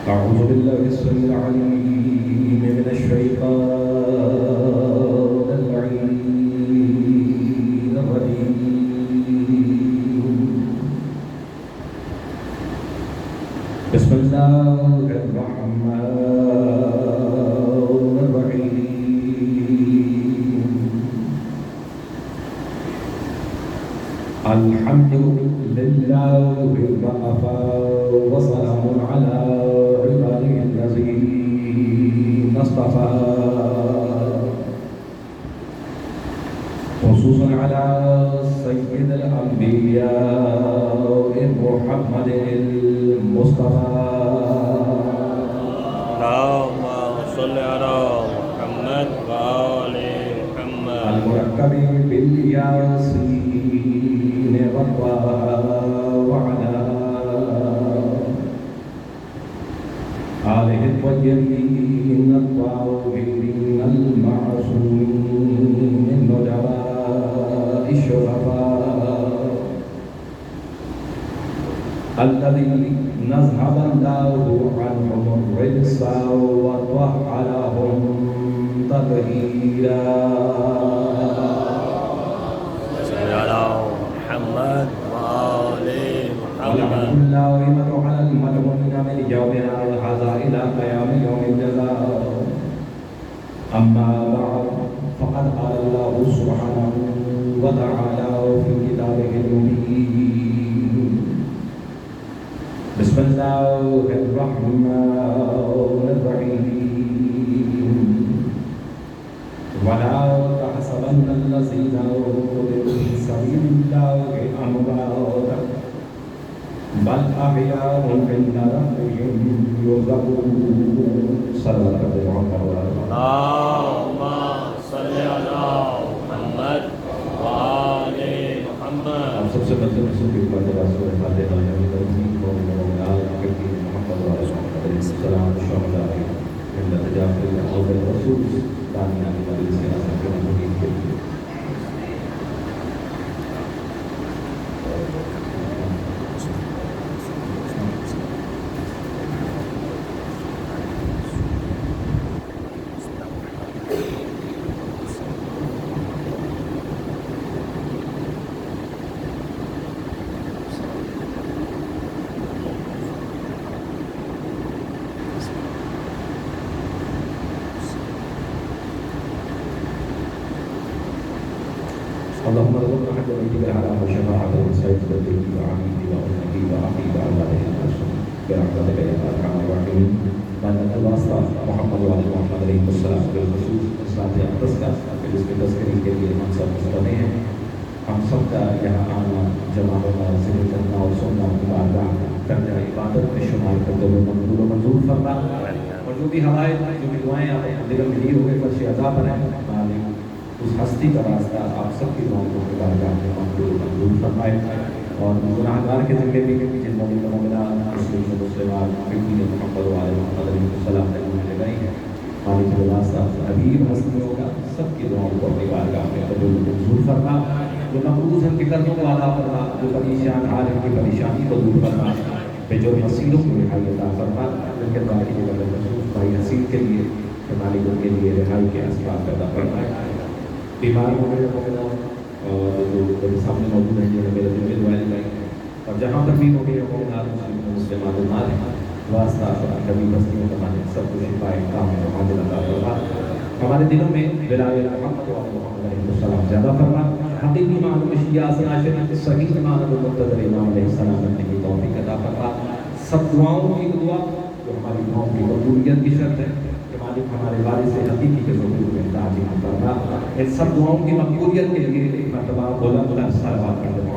أعوذ بالله السميع العليم من الشيطان اللعين الرجيم. بسم الله الرحمن الرحيم. الحمد لله وكفى وسلام على عباده الذين اصطفى خصوصا على سيد الأنبياء محمد المصطفى اللهم صل على محمد وآل محمد المركب بالياسين وعلى آله الطيبين الطاهرين المعصومين من نجباء الشرفاء الذين نذهب الله عنهم الرجس وطهرهم تطهيرا. صل على محمد وآل محمد. والعلامة على المدعوين من يومنا هذا إلى قيام يوم الجزاء. أما بعد فقد قال الله سبحانه وتعالى في كتابه المبين. بسم الله الرحمن الرحيم. ولا تحسبن الذين قتلوا في سبيل الله أمواتا بل أحياء عند ربهم يرزقون. صلى الله عليه وسلم. اللهم صل على محمد وآل محمد. آپ سب سے مطلب رسول کے بعد رسول فاتحہ یعنی ترمیم کو مولا حقیقی محمد علیہ السلام شہداء عند تجافی الحوض الرسول دانیان مجلس اعظم کے مدین کے لیے اللهم ارزقنا حج بيتك الحرام وشفاعته وسعيد بيتك وعميدي وأمتي وأخي وأولاده برحمتك يا أرحم الراحمين. بندہ الواسطہ محمد وعلی محمد علیہ السلام بالخصوص اسلام اقدس کا جس کی تذکری کے لیے ہم سب مستدعے ہیں. ہم سب کا یہاں آنا جمع ہونا ذکر کرنا اور سننا مبارکہ کرنا عبادت میں شمار کرتے ہوئے مقبول و منظور فرما. اور جو بھی حوائج جو بھی دعائیں آپ دل میں لی ہوئے فرش عطا پر ہیں مالک اس ہستی کا راستہ آپ سب کی دعاؤں کو مبارکہ میں مقبول و منظور فرمائے. اور گناہگار کے ذمے بھی جن مومن مومنات مسلم و مسلمان فقیر محمد وعلی محمد علیہ السلام نے لگائی ہیں مالک الواسطہ حبیب ہستیوں کا سب کی دعاؤں کو اپنی بارگاہ میں قبول و منظور فرما. جو مقروض ان کے قرضوں کو ادا فرما، جو پریشان حال ان کی پریشانی کو دور فرما، بے جو مسیروں کو رہائی عطا فرما. جن کے بارے میں خصوص بھائی حسین کے لیے مالک ان کے لیے رہائی کے اسباب پیدا فرمائے. بیمار مومن مومنات اور جو میرے سامنے موجود ہیں جنہیں میرے دل میں دعائیں لگائی ہیں اور جہاں پر بھی مومن مومنات مسلمان المال ہیں واسطہ کبھی بستیوں کا مالک سب کو شفا کام ہے حاضر عطا فرما. ہمارے دلوں میں ولایت محمد و محمد علیہ السلام زیادہ فرما. حقیقی معنی میں شیعہ سناشر صحیح معنی میں مقتدر امام علیہ السلام کرنے کی توفیق عطا فرما. سب دعاؤں کی دعا جو ہماری دعاؤں کی قبولیت کی شرط ہے کہ مالک ہمارے وارث حقیقی کے ظہور میں تعظیم فرما. ان سب دعاؤں کی مقبولیت کے لیے ایک مرتبہ بلند بلند صلوات کرتے ہیں.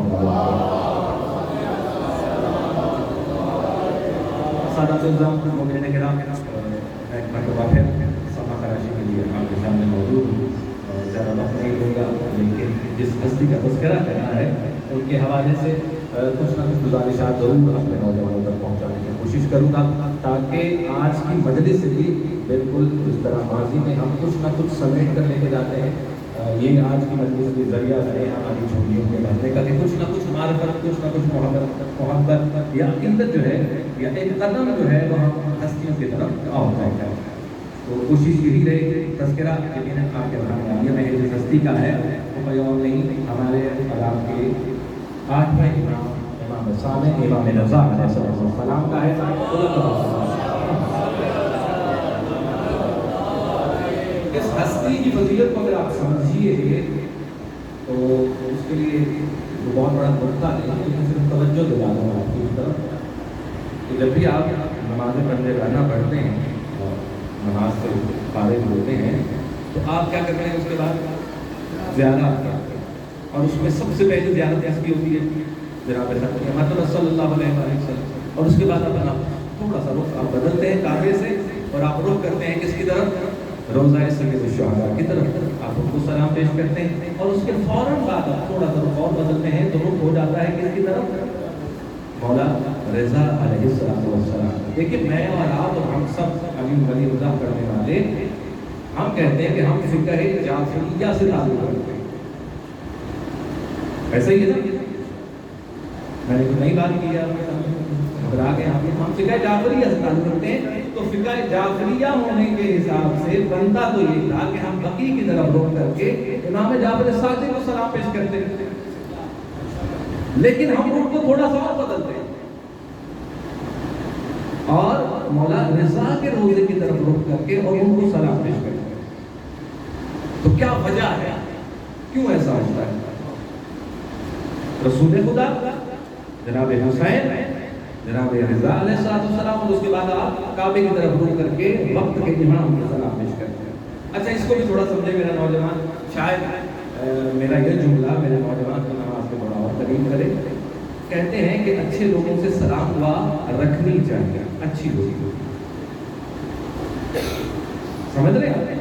سادات الزام مومنین کرام ایک مرتبہ پھر سما خراشی کے لیے آپ کے سامنے موجود ہوں. زیادہ وقت نہیں ہوگا لیکن جس ہستی کا تذکرہ کرنا ہے ان کے حوالے سے کچھ نہ کچھ گزارشات ضرور اپنے نوجوانوں تک پہنچانے کی کوشش کروں گا تاکہ آج کی مجلس بھی بالکل اس طرح ماضی میں ہم کچھ نہ کچھ سمیٹ کر لے کے جاتے ہیں. یہ آج کی مجلس کے ذریعہ سے ہماری چھوٹیوں کے بھرنے کا کہ کچھ نہ کچھ معرفت، کچھ نہ کچھ محبت یا عقیدت جو ہے یا ایک قدم جو ہے وہ ہم ہستیوں کی طرف ہوتا ہے. تو کوشش یہی رہے تذکرہ یقیناً آپ کے برآمدہ میں جو ہستی کا ہے وہ کوئی اور نہیں ہمارے عوام کے 8ویں امام امام صادق امام رضا علیہ السلام کا ہے. اس ہستی کی فضیلت کو اگر آپ سمجھیے تو اس کے لیے بہت بڑا نقطہ نہیں لیکن صرف توجہ دلا دوں آپ کی طرف کہ جب بھی آپ نماز پڑھنے جانا پڑھتے ہیں اور نماز سے فارغ ہوتے ہیں تو آپ کیا کرتے ہیں اس کے بعد زیارت کرتے ہیں. اور اس میں سب سے پہلی زیارت اس کی ہوتی ہے جناب محمد صلی اللہ علیہ وسلم. اور اس کے بعد اپنا تھوڑا سا رخ آپ بدلتے ہیں کعبے سے اور آپ رخ کرتے ہیں کس کی طرف؟ روضہ سید الشہداء کی طرف. آپ ان کو سلام پیش کرتے ہیں اور اس کے فوراً بعد آپ تھوڑا سا رخ اور بدلتے ہیں تو رخ ہو جاتا ہے کس کی طرف؟ مولا رضا علیہ السلام. دیکھیں میں اور آپ اور ہم سب علی ولی رضا کرنے والے ہم کہتے ہیں کہ ہم فقہ جعفریہ سے تعلق رکھتے ہیں. ایسا ہی ہے نا؟ میں نے تو نئی بات کی ہے اگر آگے ہم فقہ جعفریہ سے تعلق رکھتے ہیں تو فقہ جعفریہ ہونے کے حساب سے بنتا تو یہ تھا کہ ہم بقی کی طرف رخ کر کے امام جعفر صادق کو سلام پیش کرتے ہیں. لیکن ہم رخ کو تھوڑا سا اور بدلتے ہیں اور مولا رضا کے روزے کی طرف رخ کر کے اور ان کو سلام پیش کرتے ہیں. تو کیا وجہ ہے کیوں ایسا ہوتا ہے؟ رسول خدا جناب حسین جناب رضا علیہ السلام اور اس کے بعد آپ کعبے کی طرف رخ کر کے وقت کے امام کو سلام پیش کرتے ہیں. اچھا اس کو بھی تھوڑا سمجھے میرا نوجوان. شاید میرا یہ جملہ میرے نوجوان کو نماز کے تھوڑا اور قریب کرے. کہتے ہیں کہ اچھے لوگوں سے سلام دعا رکھنی چاہیے. اچھی لوگوں سمجھ رہے ہیں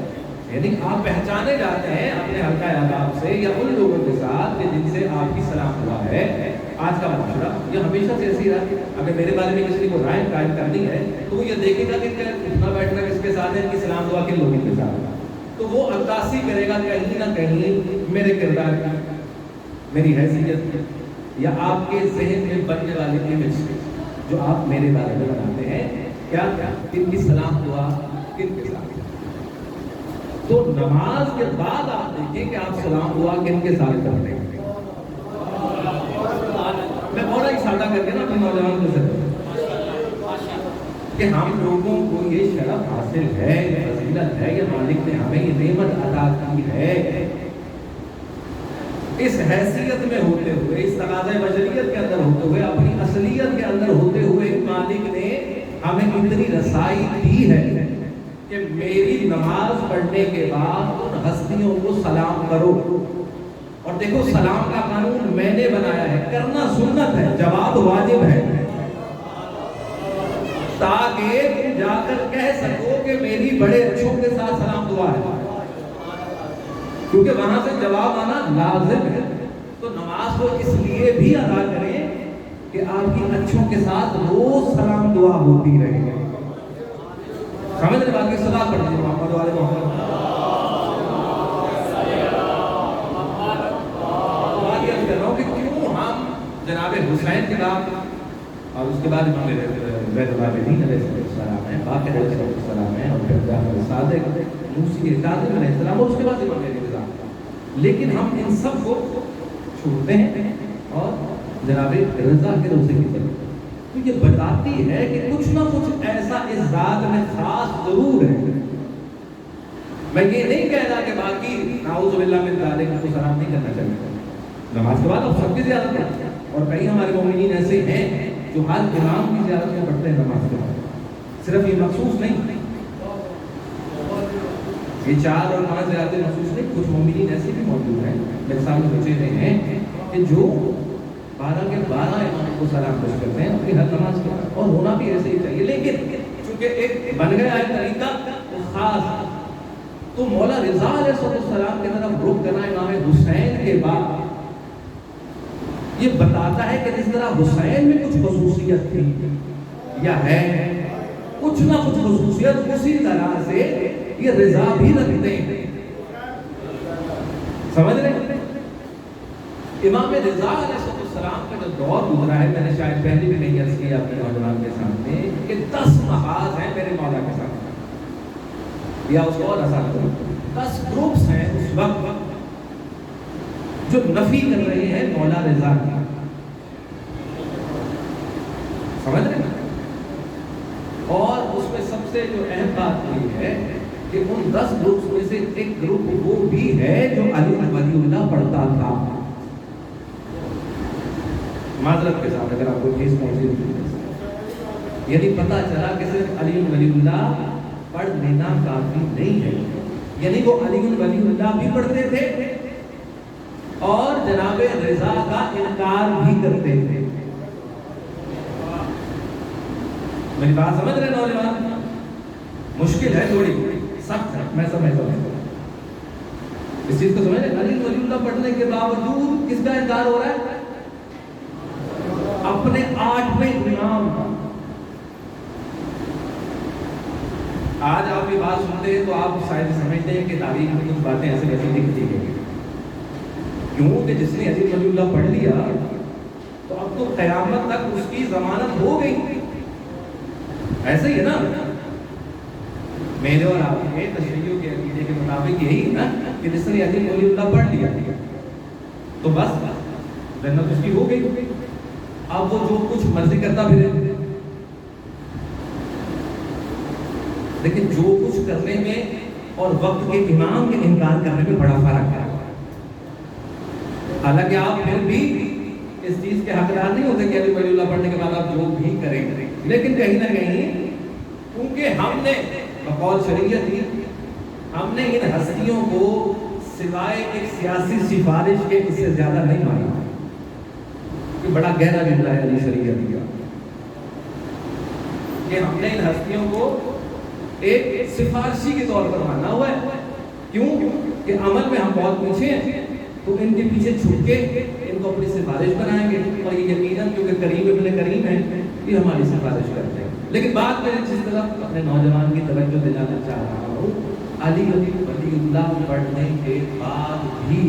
یعنی آپ پہچانے جاتے ہیں اپنے حلقہ آداب سے یا ان لوگوں کے ساتھ کہ جن سے آپ کی سلام دعا ہے. آج کا معاشرہ یہ ہمیشہ سے ایسی رہا. اگر میرے بارے میں کسی کو رائے قائم کرنی ہے تو وہ یہ دیکھے گا کہ اٹھنا بیٹھنا کس کے ساتھ ہے ان کی سلام دعا کن لوگوں کے ساتھ. تو وہ عکاسی کرے گا کہیں نہ کہیں میرے کردار کی میری حیثیت یا آپ کے ذہن میں بننے والے امیج جو آپ میرے بارے میں بناتے ہیں کیا ان کی سلام دعا کن کے ساتھ. تو نماز کے بعد آپ دیکھیں کہ آپ سلام دعا کن کے ساتھ کرتے ہیں. میں بہت ہی سادہ کر کے نا اپنے نوجوان کو سے کہ ہم لوگوں کو یہ شرف حاصل ہے یہ فضیلت ہے یہ مالک نے ہمیں یہ نعمت عطا کی ہے. اس حیثیت میں ہوتے ہوئے اس تقاضۂ بشریت کے اندر ہوتے ہوئے اپنی اصلیت کے اندر ہوتے ہوئے مالک نے ہمیں اتنی رسائی دی ہے کہ میری نماز پڑھنے کے بعد ان ہستیوں کو سلام کرو. اور دیکھو سلام کا قانون میں نے بنایا ہے. کرنا سنت ہے جواب واجب ہے تاکہ تم جا کر کہہ سکو کہ میری بڑے اچھوں کے ساتھ سلام دعا ہے کیونکہ وہاں سے جواب آنا لازم ہے. تو نماز کو اس لیے بھی ادا کریں کہ آپ کی اچھوں کے ساتھ روز سلام دعا ہوتی رہے. سمجھ رہے بات کی صدا پڑھتے ہیں محمد والے محمد کہ کیوں ہم جناب حسین کے نام اور اس کے بعد امام بیت اللہ دین علیہ السلام ہے باقر علیہ السلام ہے اور پھر جعفر صادق موسی کاظم علیہ السلام اور اس کے بعد امام رضا. لیکن ہم ان سب کو چھوڑتے ہیں اور جناب رضا کے روزے کی طرف. تو یہ بتاتی ہے کہ کچھ نہ کچھ ایسا اس ذات میں خاص ضرور ہے. میں یہ نہیں کہتا کہ باقی نعوذ باللہ من ذالک کو سلام نہیں کرنا چاہیے. نماز کے بعد آپ سب کی زیارت کرتے ہیں اور کئی ہمارے مومنین ایسے ہیں جو ہر امام کی زیارت میں پڑھتے ہیں نماز کے بعد. صرف یہ مخصوص نہیں یہ 4 اور 5 زیارتیں مخصوص نہیں. کچھ مومنین ایسے بھی موجود ہیں میرے سامنے بچے ہوئے ہیں کہ جو 12 کے 12 امام کو سلام پیش کرتے ہیں اپنی ہر نماز کے بعد اور ہونا بھی ایسے ہی چاہیے. لیکن چونکہ ایک بن گیا ہے طریقہ وہ خاص تو مولا رضا علیہ السلام کی طرف رخ کرنا امام حسین کے بعد یہ بتاتا ہے کہ جس طرح حسین میں کچھ خصوصیت تھی یا ہے کچھ نہ کچھ خصوصیت اسی طرح سے یہ رضا بھی رکھتے ہیں. سمجھ رہے ہیں امام رضا علیہ السلام کا جو دور گزرا ہے، میں نے شاید پہلے بھی نہیں عرض کیا اپنے نوجوان کے سامنے کہ 10 محاذ ہیں میرے مولا کے سامنے، یا اس کو اور آسان کرو 10 گروپس ہیں اس وقت جو نفی کر رہے ہیں مولا رضا کی. سمجھ رہے ہیں؟ اور اس میں سب سے جو اہم بات یہ ہے کہ ان 10 گروپس میں سے ایک گروپ وہ بھی ہے جو علی ولی اللہ پڑھتا تھا. معذرت کے ساتھ اگر آپ کو چیز پہنچی، یعنی پتہ چلا کہ صرف علی ولی اللہ پڑھ لینا کافی نہیں ہے، یعنی وہ علی ولی اللہ بھی پڑھتے تھے اور جناب رضا کا انکار بھی کرتے تھے. میری بات سمجھ رہے نوجوان؟ مشکل ہے تھوڑی، سخت ہے، میں سمجھتا ہوں. اس چیز کو سمجھ رہے؟ علی ولی اللہ پڑھنے کے باوجود کس کا انکار ہو رہا ہے؟ اپنے 8ویں امام. آج آپ یہ بات سنتے ہیں تو آپ شاید سمجھتے ہیں کہ تاریخ میں کچھ باتیں ایسے ویسے لکھتی گئی، کیوں کہ جس نے علی ولی اللہ پڑھ لیا تو اب تو قیامت تک اس کی ضمانت ہو گئی. ایسے ہی ہے نا، میرے اور آپ کے تشریعوں کے عقیدے کے مطابق یہی ہے نا کہ جس نے علی ولی اللہ پڑھ لیا تو بس جنت اس کی ہو گئی. اب وہ جو کچھ مرضی کرتا پھرے، لیکن جو کچھ کرنے میں اور وقت کے امام کے انکار کرنے میں بڑا فرق ہے. حالانکہ آپ پھر بھی اس چیز کے حقدار نہیں ہوتے کہ علی ولی اللہ پڑھنے کے بعد آپ جو بھی کریں، لیکن کہیں نہ کہیں کیونکہ ہم نے بقول شریعت ہی ہم نے ان ہستیوں کو سوائے ایک سیاسی سفارش کے اس سے زیادہ نہیں مانا. کہ بڑا گہرا جملہ ہے علی شریعت کا کہ ہم نے ان ہستیوں کو ایک سفارشی کے طور پر مانا ہوا ہے. کیوں کہ عمل میں ہم بہت پیچھے ہیں، تو ان کے پیچھے چھپ کے ان کو اپنی سفارش بنائیں گے، اور یہ یقیناً کیونکہ کریم ابن کریم ہے یہ ہماری سفارش کرتے ہیں. لیکن بات میں جس طرح اپنے نوجوان کی توجہ دلانا چاہ رہا ہوں، علی ولی اللہ پڑھنے کے بعد بھی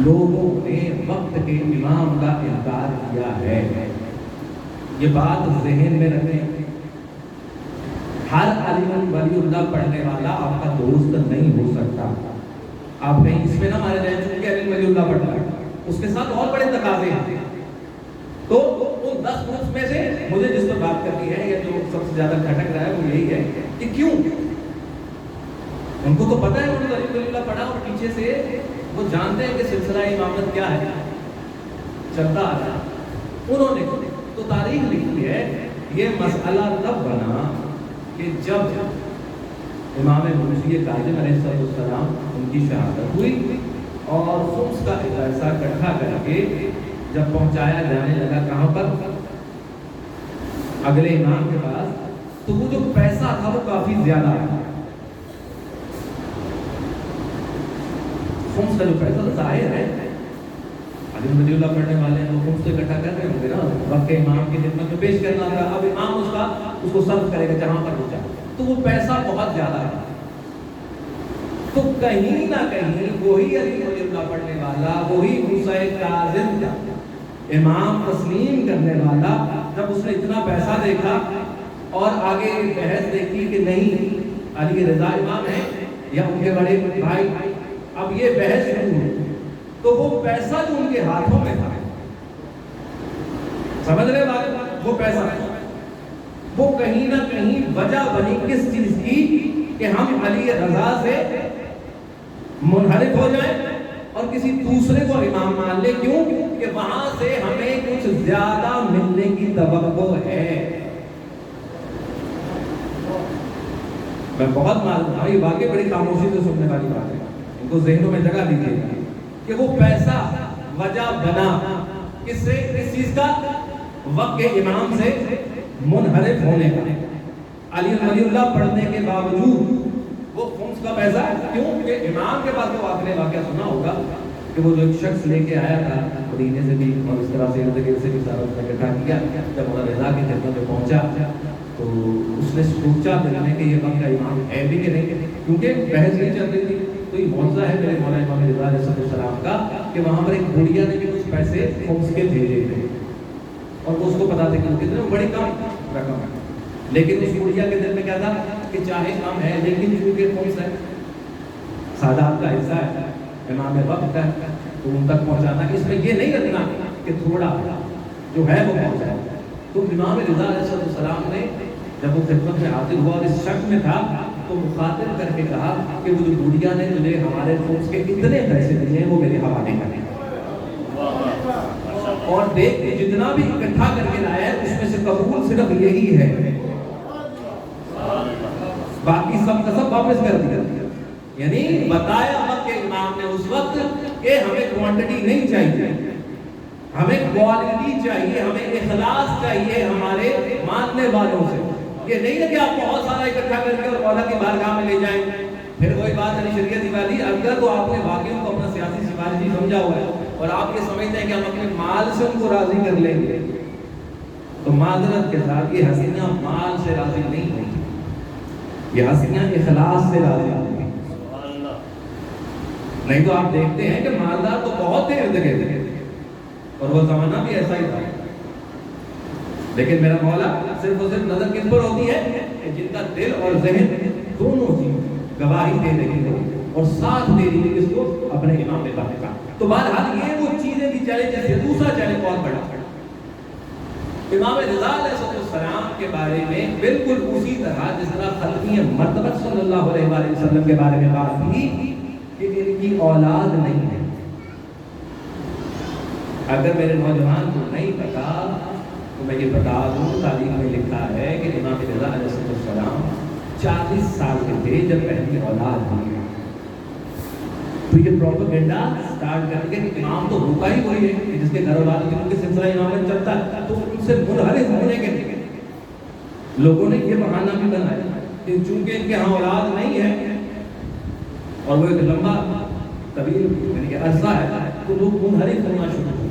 لوگوں نے وقت کے امام کا انکار کیا ہے. یہ بات ذہن میں رکھیں. ہر علی ولی اللہ پڑھنے والا آپ کا دوست نہیں ہو سکتا. آپ کہیں اس میں نہ مارے جائیں چونکہ علی ولی اللہ پڑھتا ہے، اس کے ساتھ اور بڑے تقاضے ہیں. تو ان 10 گروپس میں سے مجھے جس پر بات کرنی ہے یا جو سب سے زیادہ کھٹک رہا ہے وہ یہی ہے کہ کیوں ان کو تو پتہ ہے انہوں نے علی ولی اللہ پڑھا اور پیچھے سے وہ جانتے ہیں کہ سلسلہ امامت کیا ہے، چلتا آ رہا. انہوں نے تو تاریخ لکھی ہے یہ مسئلہ تب بنا کہ جب امام مرشد کاظم علیہ السلام ان کی شہادت ہوئی اور خمس کا ایک ایسا اکٹھا کر کے جب پہنچایا جانے لگا کہاں پر؟ اگلے امام کے پاس، تو وہ جو پیسہ تھا وہ کافی زیادہ تھا. خمس کا جو پیسہ ظاہر ہے علی ولی اللہ پڑھنے والے ہیں وہ خمس سے اکٹھا کر رہے ہوں گے نا، وقت امام کی خدمت میں پیش کرنا تھا. اب امام اس کو صرف کرے گا جہاں پر پہنچا، تو وہ پیسہ بہت زیادہ ہے. تو کہیں نہ کہیں وہی علی ولی اللہ پڑھنے والا، وہی موسیٰ کاظم کا امام تسلیم کرنے والا، جب اس نے اتنا پیسہ دیکھا اور آگے بحث دیکھی کہ نہیں علی رضا امام ہے یا ان کے بڑے بھائی، اب یہ بحث شروع ہوئی. تو وہ پیسہ جو ان کے ہاتھوں میں تھا، سمجھ رہے بات؟ وہ پیسہ وہ کہیں نہ کہیں وجہ بنی کس چیز کی کہ ہم علی رضا سے منحرف ہو جائیں اور کسی دوسرے کو امام مان لے. کیوں کہ وہاں سے ہمیں کچھ زیادہ ملنے کی توقع ہے. میں بہت معلوم ہوں یہ واقعی بڑی خاموشی سے سننے والی بات ہے، ان کو ذہنوں میں جگہ دیجیے کہ وہ پیسہ وجہ بنا کس سے؟ کس چیز کا؟ وقت کے امام سے منحرف ہونے کا. علی ولی اللہ پڑھنے کے باوجود وہ خمس کا پیسہ، کیوں کہ امام کے پاس تو آپ نے واقعہ سنا ہوگا کہ وہ جو ایک شخص لے کے آیا تھا مدینے سے بھی اور اس طرح سے ارد گرد سے بھی سارا اس نے اکٹھا کیا. جب مولا رضا کی خدمت میں پہنچا تو اس نے سوچا دل میں کہ یہ وقت کا امام ہے بھی کہ نہیں، کیونکہ بحث نہیں چل رہی تھی. تو یہ معجزہ ہے میرے مولا امام رضا علیہ السلام کا کہ وہاں پر ایک بڑھیا نے بھی کچھ پیسے خمس کے بھیجے تھے اور اس کو پتا تھا کہ کتنے بڑی کم رقم ہے، لیکن اس بڑھیا کے دل میں کیا تھا کہ چاہے کم ہے لیکن چونکہ خمس ہے سادات کا حصہ ہے، امام وقت ہے، تو ان تک پہنچانا کہ اس میں یہ نہیں رکھنا کہ تھوڑا جو ہے وہ پہنچائے۔ تو امام رضا علیہ السلام نے جب وہ خدمت میں حاضر ہوا اور اس شک میں تھا تو مخاطب کر کے کہا کہ وہ جو بڑھیا نے تجھے ہمارے خمس کے اتنے پیسے دیے ہیں وہ میرے حوالے کریں، اور دیکھ جتنا بھی اکٹھا کر کے لایا ہے اس میں سے قبول صرف یہی ہے، باقی سب کا سب واپس کر دیا۔ یعنی بتایا وقت کے امام نے اس وقت کہ ہمیں کوانٹٹی نہیں چاہیے، ہمیں کوالٹی چاہیے، ہمیں اخلاص چاہیے ہمارے ماننے والوں سے۔ یہ نہیں ہے کہ آپ بہت سارا اکٹھا کر کے اور مولا کی بارگاہ میں لے جائیں، پھر وہی بات ہے شریعت والی، اگر تو آپ نے واقعی کو اپنا سیاسی سفارشی سمجھا ہوا ہے اور آپ یہ سمجھتے ہیں کہ ہم اپنے مال سے ان کو راضی کر لیں گے، تو معذرت کے ساتھ یہ ہستیاں مال سے راضی نہیں ہوتی، یہ ہستیاں اخلاص سے راضی ہوتی۔ نہیں تو آپ دیکھتے ہیں کہ مالدار تو بہت تھے ارد گرد اور وہ زمانہ بھی ایسا ہی تھا، لیکن میرا مولا صرف اور صرف نظر کس پر ہوتی ہے کہ جن کا دل اور ذہن دونوں چیز گواہی دے رہی ہے اور ساتھ دے رہی ہے کس کو؟ اپنے امام وقت کا۔ تو بہرحال یہ وہ چیزیں بھی چیلنج ہے، دوسرا چیلنج بہت بڑا امام رضا علیہ السلام کے بارے میں بالکل اسی طرح جس طرح خلقی مرتبہ صلی اللہ علیہ وآلہ وسلم کے بارے میں بات کی کہ ان کی اولاد نہیں ہے۔ اگر میرے نوجوان کو نہیں پتا تو میں یہ بتا دوں، تاریخ میں لکھا ہے کہ امام رضا علیہ السلام 40 سال کے تھے جب پہلی اولاد ہوئی۔ تو یہ پروپیگنڈا سٹارٹ کر کے کہ امام تو ہوتا ہی وہی ہے جس کے گھر والوں کے سلسلہ امامت چلتا ہے، تو ان سے منحرف ہونے کے لوگوں نے یہ بہانہ بھی بنایا کہ چونکہ ان کے ہاں اولاد نہیں ہے اور وہ ایک لمبا طویل یعنی کہ عرصہ ہے، تو لوگ منحرف ہونا شروع ہو گئے،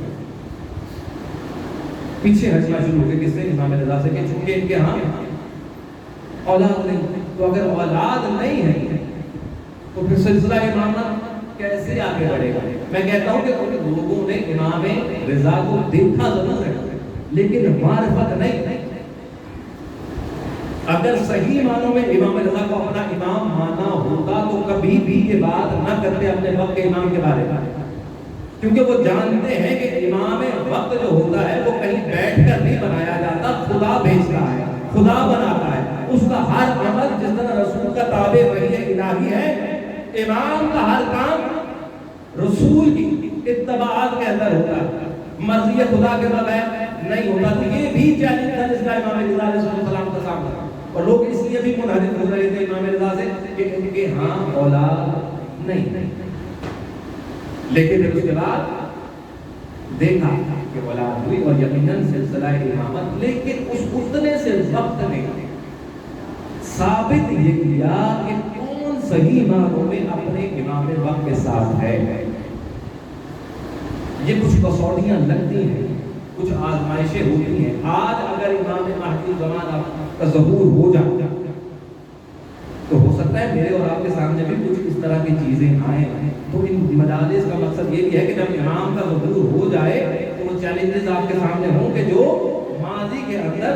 پیچھے ہٹنا شروع ہو گئے کس سے؟ امام رضا سے، کہ چونکہ ان کے ہاں اولاد نہیں، تو اگر اولاد نہیں ہے تو پھر سلسلہ امامت کیسے آگے بڑھے گا؟ میں کہتا ہوں کہ ان لوگوں نے امام رضا کو دیکھا ضرور ہے لیکن معرفت نہیں۔ اگر صحیح معنوں میں امام رضا کو اپنا امام مانا ہوتا تو کبھی بھی یہ بات نہ کرتے اپنے وقت کے امام کے بارے میں، کیونکہ وہ جانتے ہیں کہ امام وقت جو ہوتا ہے وہ کہیں بیٹھ کر نہیں بنایا جاتا، خدا بھیجتا ہے، خدا بناتا ہے، اس کا ہر عمل جس طرح رسول کا تابع وحی الہی ہے، امام کا ہر کام رسول کی اتباعات کے اندر ہوتا ہے، مرضی خدا کے بغیر نہیں ہوتا۔ تو یہ بھی چیلنج تھا جس کا امام رضا علیہ السلام کا سامنا تھا، اور لوگ اس لیے بھی منحرف ہو رہے تھے امام رضا سے کہ ان کے ہاں اولاد نہیں، لیکن پھر اس کے بعد دیکھا کہ اولاد ہوئی اور یقیناً سلسلہ امامت، لیکن اس اتنے سے وقت نے ثابت یہ کیا کہ کون صحیح معنوں میں اپنے امام وقت کے ساتھ ہے۔ یہ کچھ کسوٹیاں لگتی ہیں، کچھ آزمائشیں ہوتی ہیں۔ آج اگر امام مہدی زمان کا ظہور ہو جاتا تو ہو سکتا ہے میرے اور آپ کے سامنے بھی کچھ اس طرح کی چیزیں آئیں، تو ان مجالس کا مقصد یہ بھی ہے کہ جب امام کا ظہور ہو جائے تو وہ چیلنجز آپ کے سامنے ہوں کہ جو ماضی کے اندر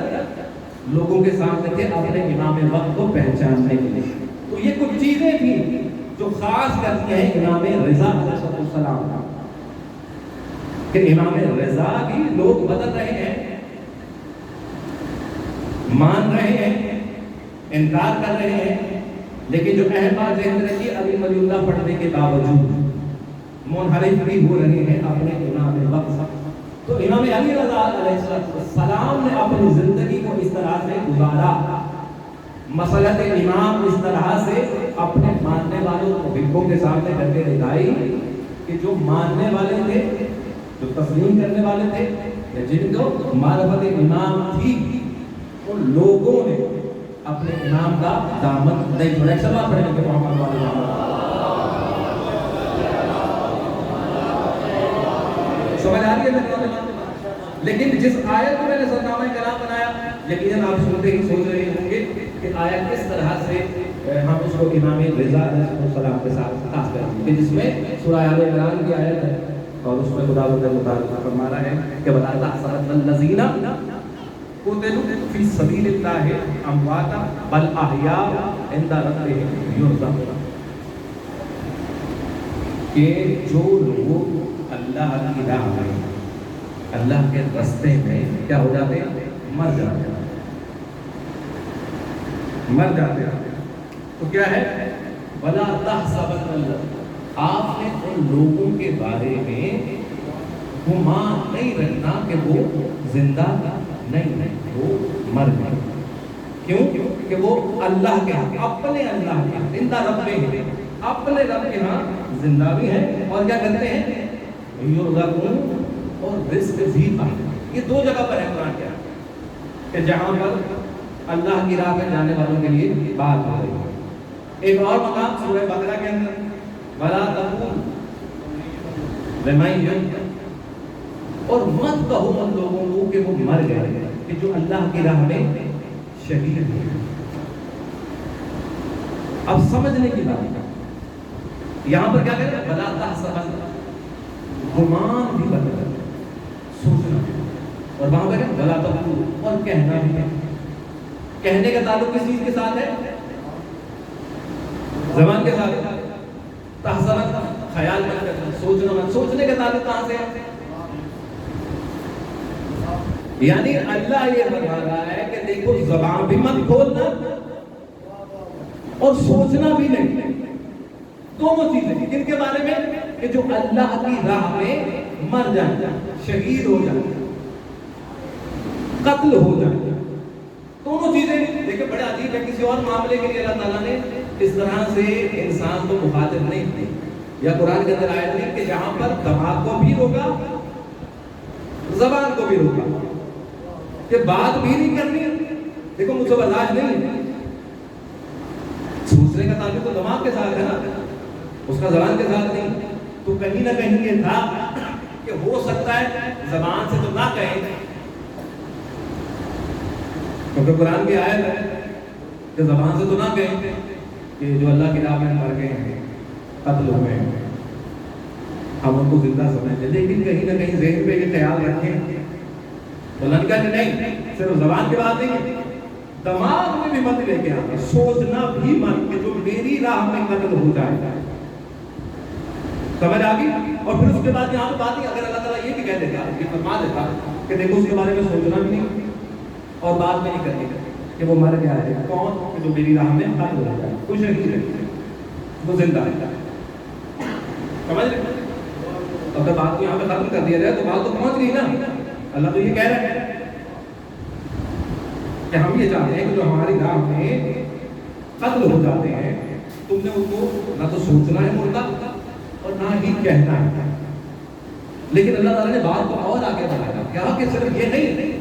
لوگوں کے سامنے تھے اپنے امام وقت کو پہچاننے کے لیے۔ تو یہ کچھ چیزیں تھیں جو خاص کرتی ہیں امام رضا علیہ السلام کا، کہ امام رضا کی لوگ بدل رہے ہیں، مان رہے ہیں، انکار کر رہے ہیں، لیکن جو اہم بات ذہن میں رکھیے، علی ولی اللہ پڑھنے کے باوجود منحرف بھی ہو رہے ہیں اپنے امام وقت۔ تو امام علی رضا علیہ السلام نے اپنی زندگی کو اس طرح سے گزارا، مسلط امام اس طرح سے اپنے ماننے والوں محبوں کے سامنے کر کے دکھائی کہ جو ماننے والے تھے، جو تسلیم کرنے والے تھے، یا جن کو معرفت امام تھی، ان لوگوں نے اپنے امام کا دامن نہیں چھوڑا۔ ایک سبب پڑھنے کے محمد والے سمجھ آ رہی ہے؟ لیکن جس آیت کو میں نے سرنامہ کلام بنایا، یقیناً آپ سنتے ہی سوچ رہے ہوں گے کہ آیت کس طرح سے ہم اس کو امام رضا علیہ السلام کے ساتھ خاص کرتے ہیں، جس میں سورہ آل عمران کی آیت ہے اور اس میں خدا متعلق فرما رہا ہے کہ وَلَا تَحْسَبَنَّ الَّذِينَ قُتِلُوا فِي سَبِيلِ اللَّهِ أَمْوَاتًا بَلْ أَحْيَاءٌ عِندَ رَبِّهِمْ يُرْزَقُونَ، کہ جو لوگ اللہ کی راہ میں، اللہ کے راستے میں کیا ہو جاتے ہیں، مر جاتے ہیں، مر جاتے ہیں، تو کیا ہے وَلَا تَحْسَبَنَّ الَّذِينَ، آپ نے ان لوگوں کے بارے میں گمان نہیں رکھنا کہ وہ زندہ نہیں، وہ مر گئے، کیوں کہ وہ اللہ کے ہاں، اپنے اللہ کے ہاں زندہ رب ہیں، اپنے رب کے ہاں زندہ بھی ہیں اور کیا کرتے ہیں، یرزقون، اور رزق بھی پاتے ہیں۔ یہ دو جگہ پر ہے قرآن کیا کہ جہاں پر اللہ کی راہ میں جانے والوں کے لیے بات ہو رہی ہے۔ ایک اور مقام سورہ بقرہ کے اندر وَلَا تَقُولُوا لِمَن يَقْتُلُ، اور مت کہو ان لوگوں کو کہ وہ مر گئے، کہ جو اللہ کی راہ میں شہید ہوئے۔ اب سمجھنے کی بات یہاں پر کیا کہتے ہیں، وَلَا تَحْسَبَنَّ، گمان بھی بدل، سوچنا، اور وہاں پر وَلَا تَقُولُوا، اور کہنا بھی ہے۔ کہنے کا تعلق کس چیز کے ساتھ ہے، زبان کے ساتھ، تحسبن خیال مت کرنا، سوچنا مت، سوچنے کا تعلق کہاں سے ہے، یعنی اللہ یہ فرما رہا ہے کہ دیکھو زبان بھی مت کھولنا اور سوچنا بھی نہیں، دونوں چیزیں کن کے بارے میں، کہ جو اللہ کی راہ میں مر جائیں، شہید ہو جائیں، قتل ہو جائیں، دونوں چیزیں دیکھیں بڑے عجیب ہے۔ کسی اور معاملے کے لیے اللہ تعالیٰ نے اس طرح سے انسان کو مخاطب نہیں کی، یا قرآن کے اندر آیت نہیں کہ جہاں پر دماغ کو بھی روکا، زبان کو بھی روکا، کہ بات بھی نہیں کرنی، دیکھو مجھ سے برداشت نہیں، سوچنے کا تعلق تو دماغ کے ساتھ ہے نا، اس کا زبان کے ساتھ نہیں، تو کہیں نہ کہیں یہ تھا کہ ہو سکتا ہے زبان سے تو نہ کہیں، کیونکہ قرآن کی آیت ہے کہ زبان سے تو نہ کہیں کہ جو اللہ کی راہ میں مر گئے ہیں، قتل ہوئے ہیں، ہم ان کو زندہ سمجھتے، لیکن کہیں نہ کہیں ذہن پہ یہ خیال رکھیں، تو اللہ نے کہا کہ نہیں، صرف زبان کی بات نہیں، دماغ میں بھی مت لے کے آئے، سوچنا بھی مت کہ جو میری راہ میں قتل ہو جائے، سمجھ آگئی۔ اور پھر اس کے بعد یہاں پہ بات ہی، اگر اللہ تعالیٰ یہ بھی کہہ دیتا، یہ فرما دیتا کہ دیکھو اس کے بارے میں سوچنا بھی نہیں اور بات بھی نہیں کرنی کہ وہ مر گیا ہے، کون، کہ جو میری راہ میں قتل ہو جائے، کچھ نہیں ہے، وہ زندہ ہے، سمجھ رہے؟ اگر بات کو یہاں پہ ختم کر دیا جائے تو بات تو پہنچ گئی نا۔ اللہ تو یہ کہہ رہا ہے کہ ہم یہ چاہتے ہیں کہ جو ہماری راہ میں قتل ہو جاتے ہیں، تم نے ان کو نہ تو سوچنا ہے مردہ اور نہ ہی کہنا ہے، لیکن اللہ تعالیٰ نے بات کو اور آگے بڑھایا، کیا کہ صرف یہ نہیں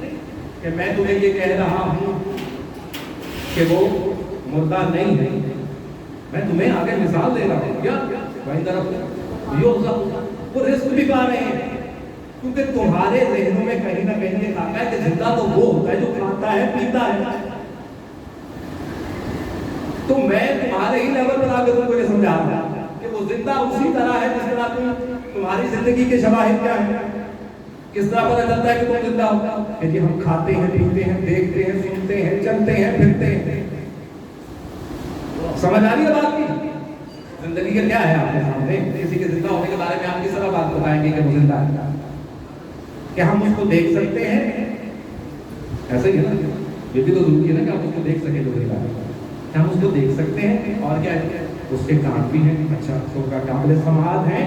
کہ میں تمہیں یہ کہہ رہا ہوں کہ وہ مردہ نہیں ہے، میں تمہیں آگے مثال دے رہا ہوں، کیا بھائی طرف وہ رزق بھی پا رہے ہیں، کیونکہ تمہارے ذہنوں میں کہیں نہ کہیں یہ آتا ہے کہ زندہ تو وہ ہوتا ہے جو کھاتا ہے پیتا ہے، تو میں تمہارے ہی لیول پر آ کے تم کو یہ سمجھا رہا ہوں کہ وہ زندہ اسی طرح ہے جس طرح تمہاری زندگی کے شواہد کیا ہے، کس طرح پتہ چلتا ہے کہ تم زندہ ہو، کہ جی ہم کھاتے ہیں، پیتے ہیں، دیکھتے ہیں، سنتے ہیں، چلتے ہیں، پھرتے ہیں، سمجھ آ رہی ہے بات کی؟ زندگی کا کیا ہے آپ کے سامنے، کسی کے زندہ ہونے کے بارے میں آپ کس طرح بات بتائیں گے کہ وہ زندہ ہے، کہ ہم اس کو دیکھ سکتے ہیں، ایسا ہی ہے نا، یہ بھی تو ضروری ہے نا کہ آپ اس کو دیکھ سکیں جو زندہ ہے، کہ ہم اس کو دیکھ سکتے ہیں، اور کیا ہے اس کے کان بھی ہیں، اچھا اس کا قابل سماعت ہے،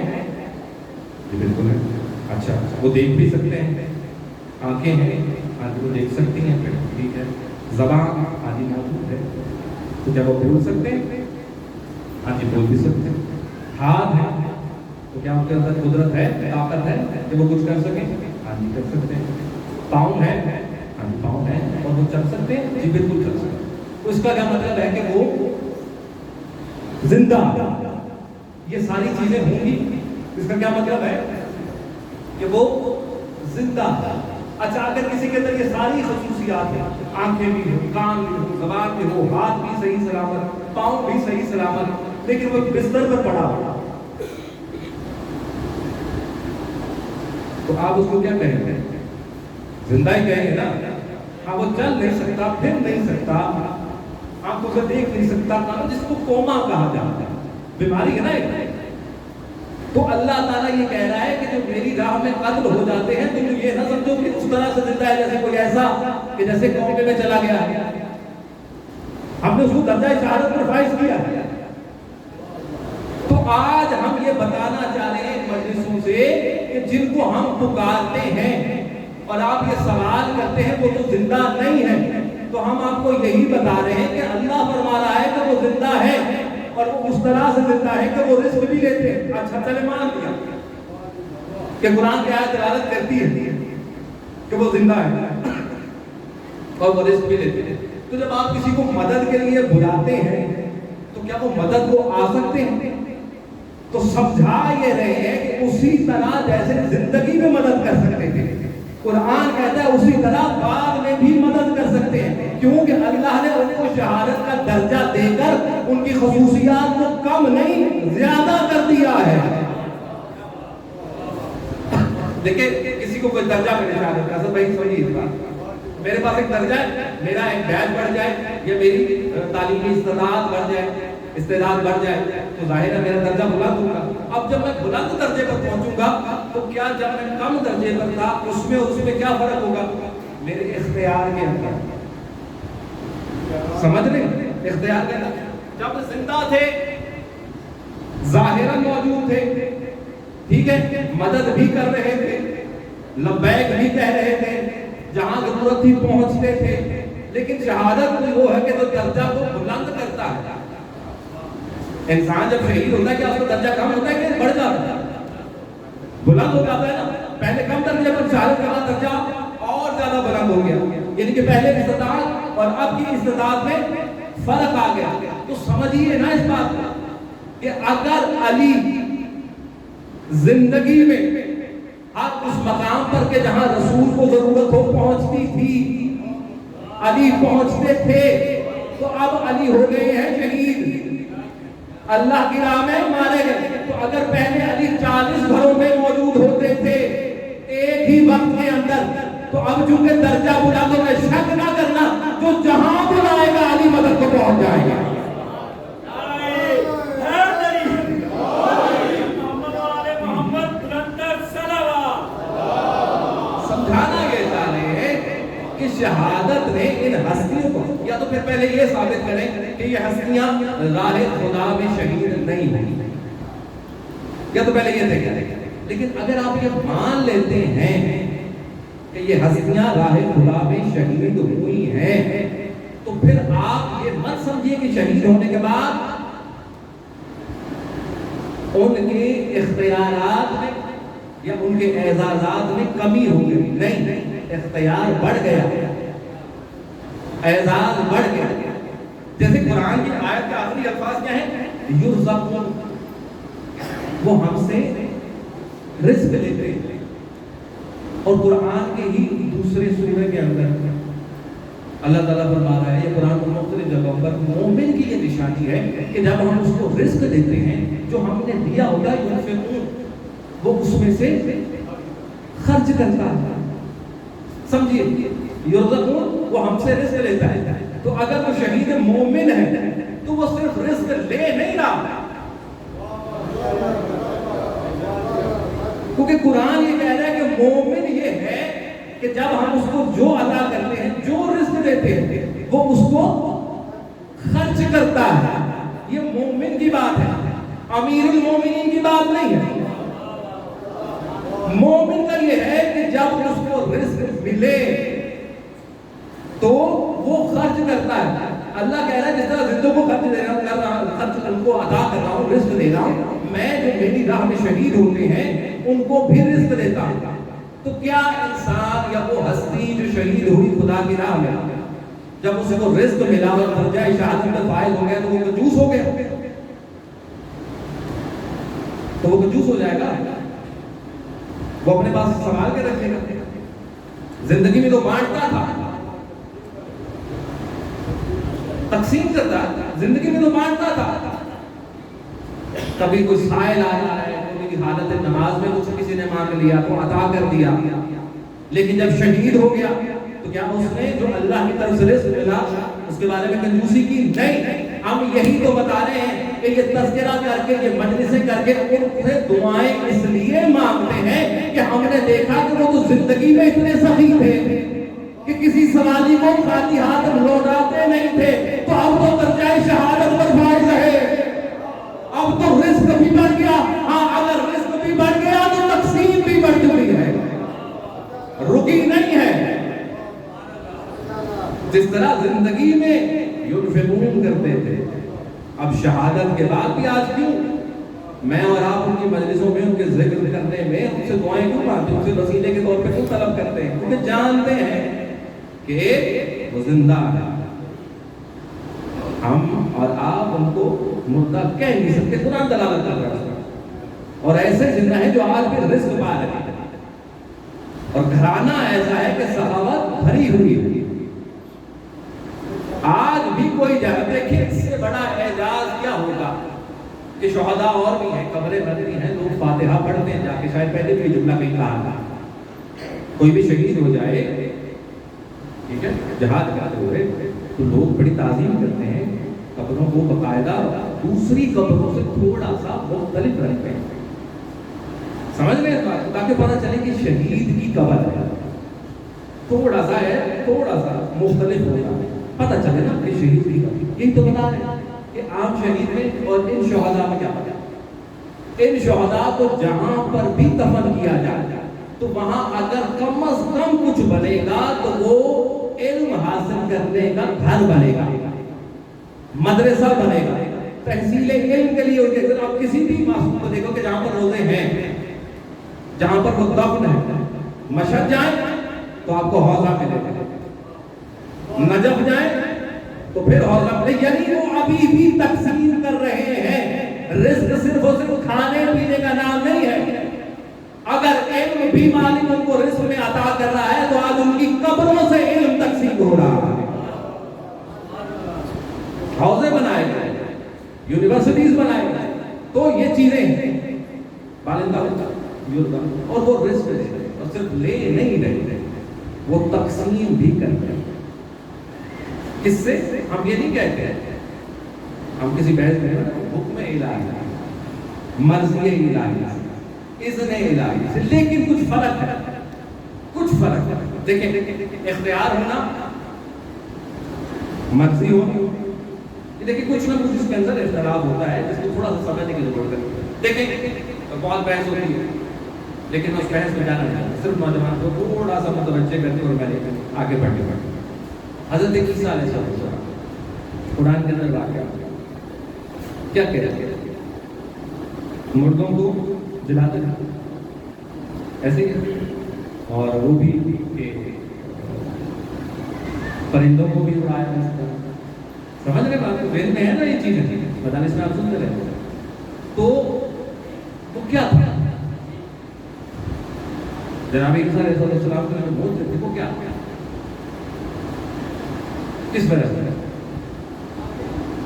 یہ بالکل ہے، اچھا وہ دیکھ بھی سکتے ہیں، آنکھیں ہیں، آنکھیں وہ دیکھ سکتی ہیں، پھر ٹھیک ہے، زبان آدھی موجود ہے، تو کیا وہ بول سکتے ہیں، ہاں جی بول بھی سکتے ہیں، ہاتھ ہے تو کیا ان کے اندر قدرت ہے، طاقت ہے کہ وہ کچھ کر سکیں، ہاں جی کر سکتے ہیں، پاؤں ہے، ہاں جی پاؤں ہے، اور وہ چل سکتے ہیں، جی بالکل چل سکتے ہیں، تو اس کا کیا مطلب ہے کہ وہ زندہ، یہ ساری چیزیں ہوں گی، اس کا کیا مطلب ہے کہ وہ زندہ، اچھا اگر کسی کے اندر یہ ساری خصوصیات ہیں، آنکھیں بھی ہوں، کان بھی ہوں، زبان بھی ہو، ہاتھ بھی صحیح سلامت، پاؤں بھی صحیح سلامت، لیکن وہ بستر پر پڑا ہوا، تو آپ اس کو کیا کہیں گے؟ زندہ ہی کہیں گے نا. ہاں وہ چل نہیں سکتا، پھر نہیں سکتا، آنکھوں سے دیکھ نہیں سکتا، جس کو کوما کہا جاتا ہے، بیماری ہے نا ایک. تو اللہ تعالیٰ یہ کہہ رہا ہے کہ جو میری راہ میں قتل ہو جاتے ہیں تم یہ نہ سمجھو کہ اس طرح سے زندہ ہے جیسے کوئی ایسا کہ جیسے کومے میں چلا گیا. ہم نے اس کو درجہ شہادت پر فائز کیا. تو آج ہم یہ بتانا چاہ رہے ہیں مجلسوں سے کہ جن کو ہم پکارتے ہیں اور آپ یہ سوال کرتے ہیں وہ تو زندہ نہیں ہے، تو ہم آپ کو یہی بتا رہے ہیں کہ اللہ فرما رہا ہے کہ وہ زندہ ہے اور وہ اس طرح سے زندہ ہے کہ وہ رزق بھی لیتے ہیں. اچھا چلے مان لیا کہ قرآن کی آیت دلالت کرتی ہے کہ وہ زندہ ہے اور وہ رزق بھی لیتے ہیں. تو جب آپ کسی کو مدد کے لیے بلاتے ہیں تو کیا وہ مدد کو آ سکتے ہیں؟ تو سمجھا یہ رہے ہیں کہ اسی طرح جیسے زندگی میں مدد کر سکتے تھے، قرآن کہتا ہے اسی طرح بعد میں بھی مدد کر سکتے ہیں، کیونکہ اللہ نے ان کو شہادت کا درجہ دے کر ان کی خصوصیات کو کم نہیں زیادہ کر دیا ہے. دیکھیں کسی کو کوئی درجہ ملے شہادت کا، سب بھائی سمجھیے اس بات، میرے پاس ایک درجہ ہے، میرا ایک بیچ بڑھ جائے یا میری تعلیمی استعداد بڑھ جائے تو ظاہر ہے میرا درجہ بلند ہوگا. اب جب میں بلند درجے پر پہنچوں گا تو کیا جب میں کم درجے پر تھا اس میں کیا فرق ہوگا؟ میرے اختیار کے اندر، سمجھ رہے ہیں؟ اختیار کے اندر جب زندہ تھے ظاہراً موجود تھے، ٹھیک ہے، مدد بھی کر رہے تھے، لبیک بھی کہہ رہے تھے، جہاں ضرورت تھی پہنچتے تھے، لیکن شہادت وہ ہے کہ جو درجہ کو بلند کرتا ہے. انسان جب شہید ہوتا ہے کیا اس کا درجہ کم ہوتا ہے کہ بڑھ جاتا ہے؟ بلند ہو جاتا ہے نا. پہلے کم درجے پر شہادت کا درجہ اور زیادہ بلند ہو گیا، یعنی کہ پہلے استطاعت اور اب کی استطاعت میں فرق آ گیا. تو سمجھیے نا اس بات کو کہ اگر علی زندگی میں آپ اس مقام پر کہ جہاں رسول کو ضرورت ہو پہنچتی تھی علی پہنچتے تھے، تو اب علی ہو گئے ہیں شہید، اللہ کی راہ میں مارے گئے. تو اگر پہلے علی 40 گھروں میں موجود ہوتے تھے ایک ہی وقت کے اندر، تو اب چونکہ درجہ بلند میں شک نہ کرنا، جو جہاں بلائے گا علی مدد کو پہنچ جائے گا. شہادت نے ان ہستیوں کو، یا تو پھر پہلے یہ ثابت کریں کہ یہ ہستیاں راہ خدا میں شہید نہیں ہوئی، یا تو پہلے یہ دیکھیں. لیکن اگر آپ یہ مان لیتے ہیں کہ یہ ہستیاں راہ خدا میں شہید ہوئی ہیں، تو پھر آپ یہ مت سمجھیے کہ شہید ہونے کے بعد ان کے اختیارات میں یا ان کے اعزازات میں کمی ہو گئی. نہیں، اختیار بڑھ گیا، اعزاز بڑھ گیا. جیسے قرآن کی آیت کے آخری الفاظ کیا ہیں؟ یرزقون، وہ ہم سے رزق لیتے ہیں. اور قرآن کے ہی دوسرے سورہ کے اندر اللہ تعالیٰ فرما رہا ہے، یہ قرآن کو مختلف جگہوں پر مومن کی یہ نشانی ہے کہ جب ہم اس کو رزق دیتے ہیں جو ہم نے دیا ہوتا ہے ینفقون، وہ اس میں سے خرچ کرتا ہے. سمجھیے، یرزقون وہ ہم سے رزق لیتا ہے. تو اگر وہ شہید مومن ہے تو وہ صرف رزق لے نہیں رہا، کیونکہ قرآن یہ کہہ رہا ہے کہ مومن یہ ہے کہ جب ہم اس کو جو عطا کرتے ہیں، جو رزق دیتے ہیں، وہ اس کو خرچ کرتا ہے. یہ مومن کی بات ہے، امیر المومنین کی بات نہیں ہے. مومن کا یہ ہے کہ جب اس کو رزق ملے تو وہ خرچ کرتا ہے. اللہ کہہ رہا ہے جس طرح زندوں کو خرچ دے رہا ہوں، خرچ ان کو عطا کر رہا ہوں، رزق دے رہا ہوں، میں جو میری راہ میں شہید ہوتے ہیں ان کو بھی رزق دیتا ہوں. تو کیا انسان یا وہ ہستی جو شہید ہوئی خدا کی راہ میں، جب اسے کو رزق ملا اور درجہ شہادت میں فائز ہو گیا تو وہ کنجوس ہو گیا؟ تو وہ کنجوس ہو جائے گا، وہ اپنے پاس سنبھال کے رکھے گا. زندگی میں تو بانٹتا تھا، تقسیم کرتا تھا، زندگی میں تو بانٹتا تھا. کبھی کوئی سائل آ رہا ہے، کوئی حالت نماز میں کچھ کسی نے مانگ لیا تو عطا کر دیا. لیکن جب شہید ہو گیا تو کیا اس نے جو اللہ کی طرف سے رزق ملا اس کے بارے میں کنجوسی کی؟ نہیں. ہم یہی تو بتا رہے ہیں کہ یہ تذکرہ کر کے، یہ مجلسیں کر کے ان سے دعائیں اس لیے مانگتے ہیں کہ ہم نے دیکھا کہ وہ تو زندگی میں اتنے سخی تھے کہ کسی سوالی کو خالی ہاتھ لوٹاتے نہیں تھے. تو اب تو درجہ شہادت پر فائز ہے، اب تو رزق بھی بڑھ گیا. ہاں اگر رزق بھی بڑھ گیا تو تقسیم بھی بڑھ چکی ہے، رکی نہیں ہے. جس طرح زندگی میں ينفقون کرتے تھے، اب شہادت کے بعد بھی آج کیوں میں اور آپ ان کی مجلسوں میں ان کے ذکر کرنے میں ان سے دعائیں کیوں مانگتے ہیں، ان سے وسیلے کے طور پہ کیوں طلب کرتے ہیں؟ کیونکہ جانتے ہیں کہ وہ زندہ ہے. ہم اور آپ ان کو مردہ کہہ نہیں سکتے، قرآن دلالت کر رہا ہے. اور ایسے زندہ ہیں جو آج بھی رزق پا رہے ہیں، اور گھرانہ ایسا ہے کہ سخاوت بھری ہوئی ہے. آج بھی کوئی جگہ دیکھیں اس سے بڑا اعزاز کیا ہوگا کہ شہداء اور بھی ہیں، قبریں بنتی ہیں، لوگ فاتحہ پڑھتے ہیں جا کے. شاید پہلے بھی جملہ کہیں کہا تھا، کوئی بھی شہید ہو جائے، ٹھیک ہے، جہاد کرتے ہوئے، تو لوگ بڑی تعظیم کرتے ہیں، قبروں کو باقاعدہ دوسری قبروں سے تھوڑا سا مختلف رکھتے ہیں. سمجھ گئے بات؟ تاکہ پتہ چلے کہ شہید کی قبر ہے، تھوڑا سا ہے، تھوڑا سا مختلف ہوگا، پتہ چلے نا کہ شہید کی قبر. یہی تو بتا رہے ہیں کہ عام شہید میں اور ان شہداء میں کیا پتہ. ان شہداء کو جہاں پر بھی دفن کیا جائے تو وہاں اگر کم از کم کچھ بنے گا تو وہ علم حاصل کرنے کا گھر بنے گا، مدرسہ بنے گا، تحصیل علم کے لیے. اگر آپ کسی بھی معصوم کو دیکھو کہ جہاں پر روزے ہیں، جہاں پر وہ دفن ہے، مشہد جائیں تو آپ کو حوضہ ملے گا، نجف جائیں تو پھر حوضہ ملے. یعنی وہ ابھی بھی تقسیم کر رہے ہیں. رزق صرف اور صرف کھانے پینے کا نام نہیں ہے. اگر علم بھی مالک ان کو رزق میں عطا کر رہا ہے تو آج ان کی قبروں سے علم تقسیم ہو رہا ہے. حوضے بنائے گئے، یونیورسٹیز بنائے گئے. تو یہ چیزیں ہیں بالندہ اور وہ رزق دے رہے اور صرف لے نہیں رہے، وہ تقسیم بھی کر رہے ہیں. کس سے؟ ہم یہ نہیں کہتے ہیں، ہم کسی بحث میں حکم الہی، مرضی الہی، اذن الہی سے، لیکن کچھ فرق ہے، کچھ فرق ہے. دیکھیں اختیار ہونا، مرضی ہونا، دیکھیں کچھ نہ کچھ اس کے اندر اختلاف ہوتا ہے جس کو تھوڑا سا سمجھنے کی ضرورت ہے. دیکھیں بہت بحث ہوتی ہے لیکن اس بحث میں جانا نہیں، صرف نوجوان کو تھوڑا سا متوجہ کرتے اور میں آگے بڑھنے پڑتے. حضرت عیسیٰ علیہ السلام قرآن کے اندر واقعہ کیا کہتے ہیں؟ مردوں کو جلاتے ہیں ایسے ہی، اور وہ بھی پرندوں کو بھی اڑایا جا سکتا ہے. سمجھ رہے بات؟ ویل میں ہے نا یہ چیزیں، بتانے سے آپ سنتے رہے. تو وہ کیا تھا؟ جناب عیسیٰ علیہ السلام کے موت تھے، وہ کیا تھا؟ کس وجہ سے؟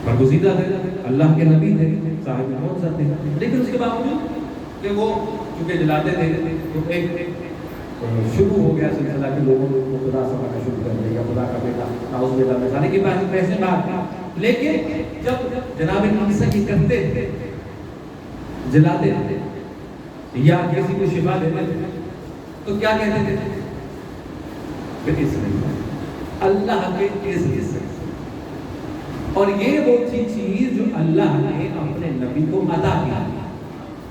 برگزیدہ تھے، اللہ کے نبی تھے، صاحب موت تھے. لیکن اس کے باوجود کہ وہ چونکہ جلاتے تھے تو ایک شروع ہو گیا سلسلہ کہ لوگوں کو خدا سمجھنا شروع کر دیا، خدا کا بیٹا، نعوذ باللہ میں سارے کے پاس پیسے بات. لیکن جب جناب عیسیٰ کی کرتے تھے، جلاتے تھے یا کسی کو شفا دیتے تھے تو کیا کہتے تھے؟ اللہ کے اذن سے. اور یہ وہ چیز جو اللہ نے اپنے نبی کو عطا کیا،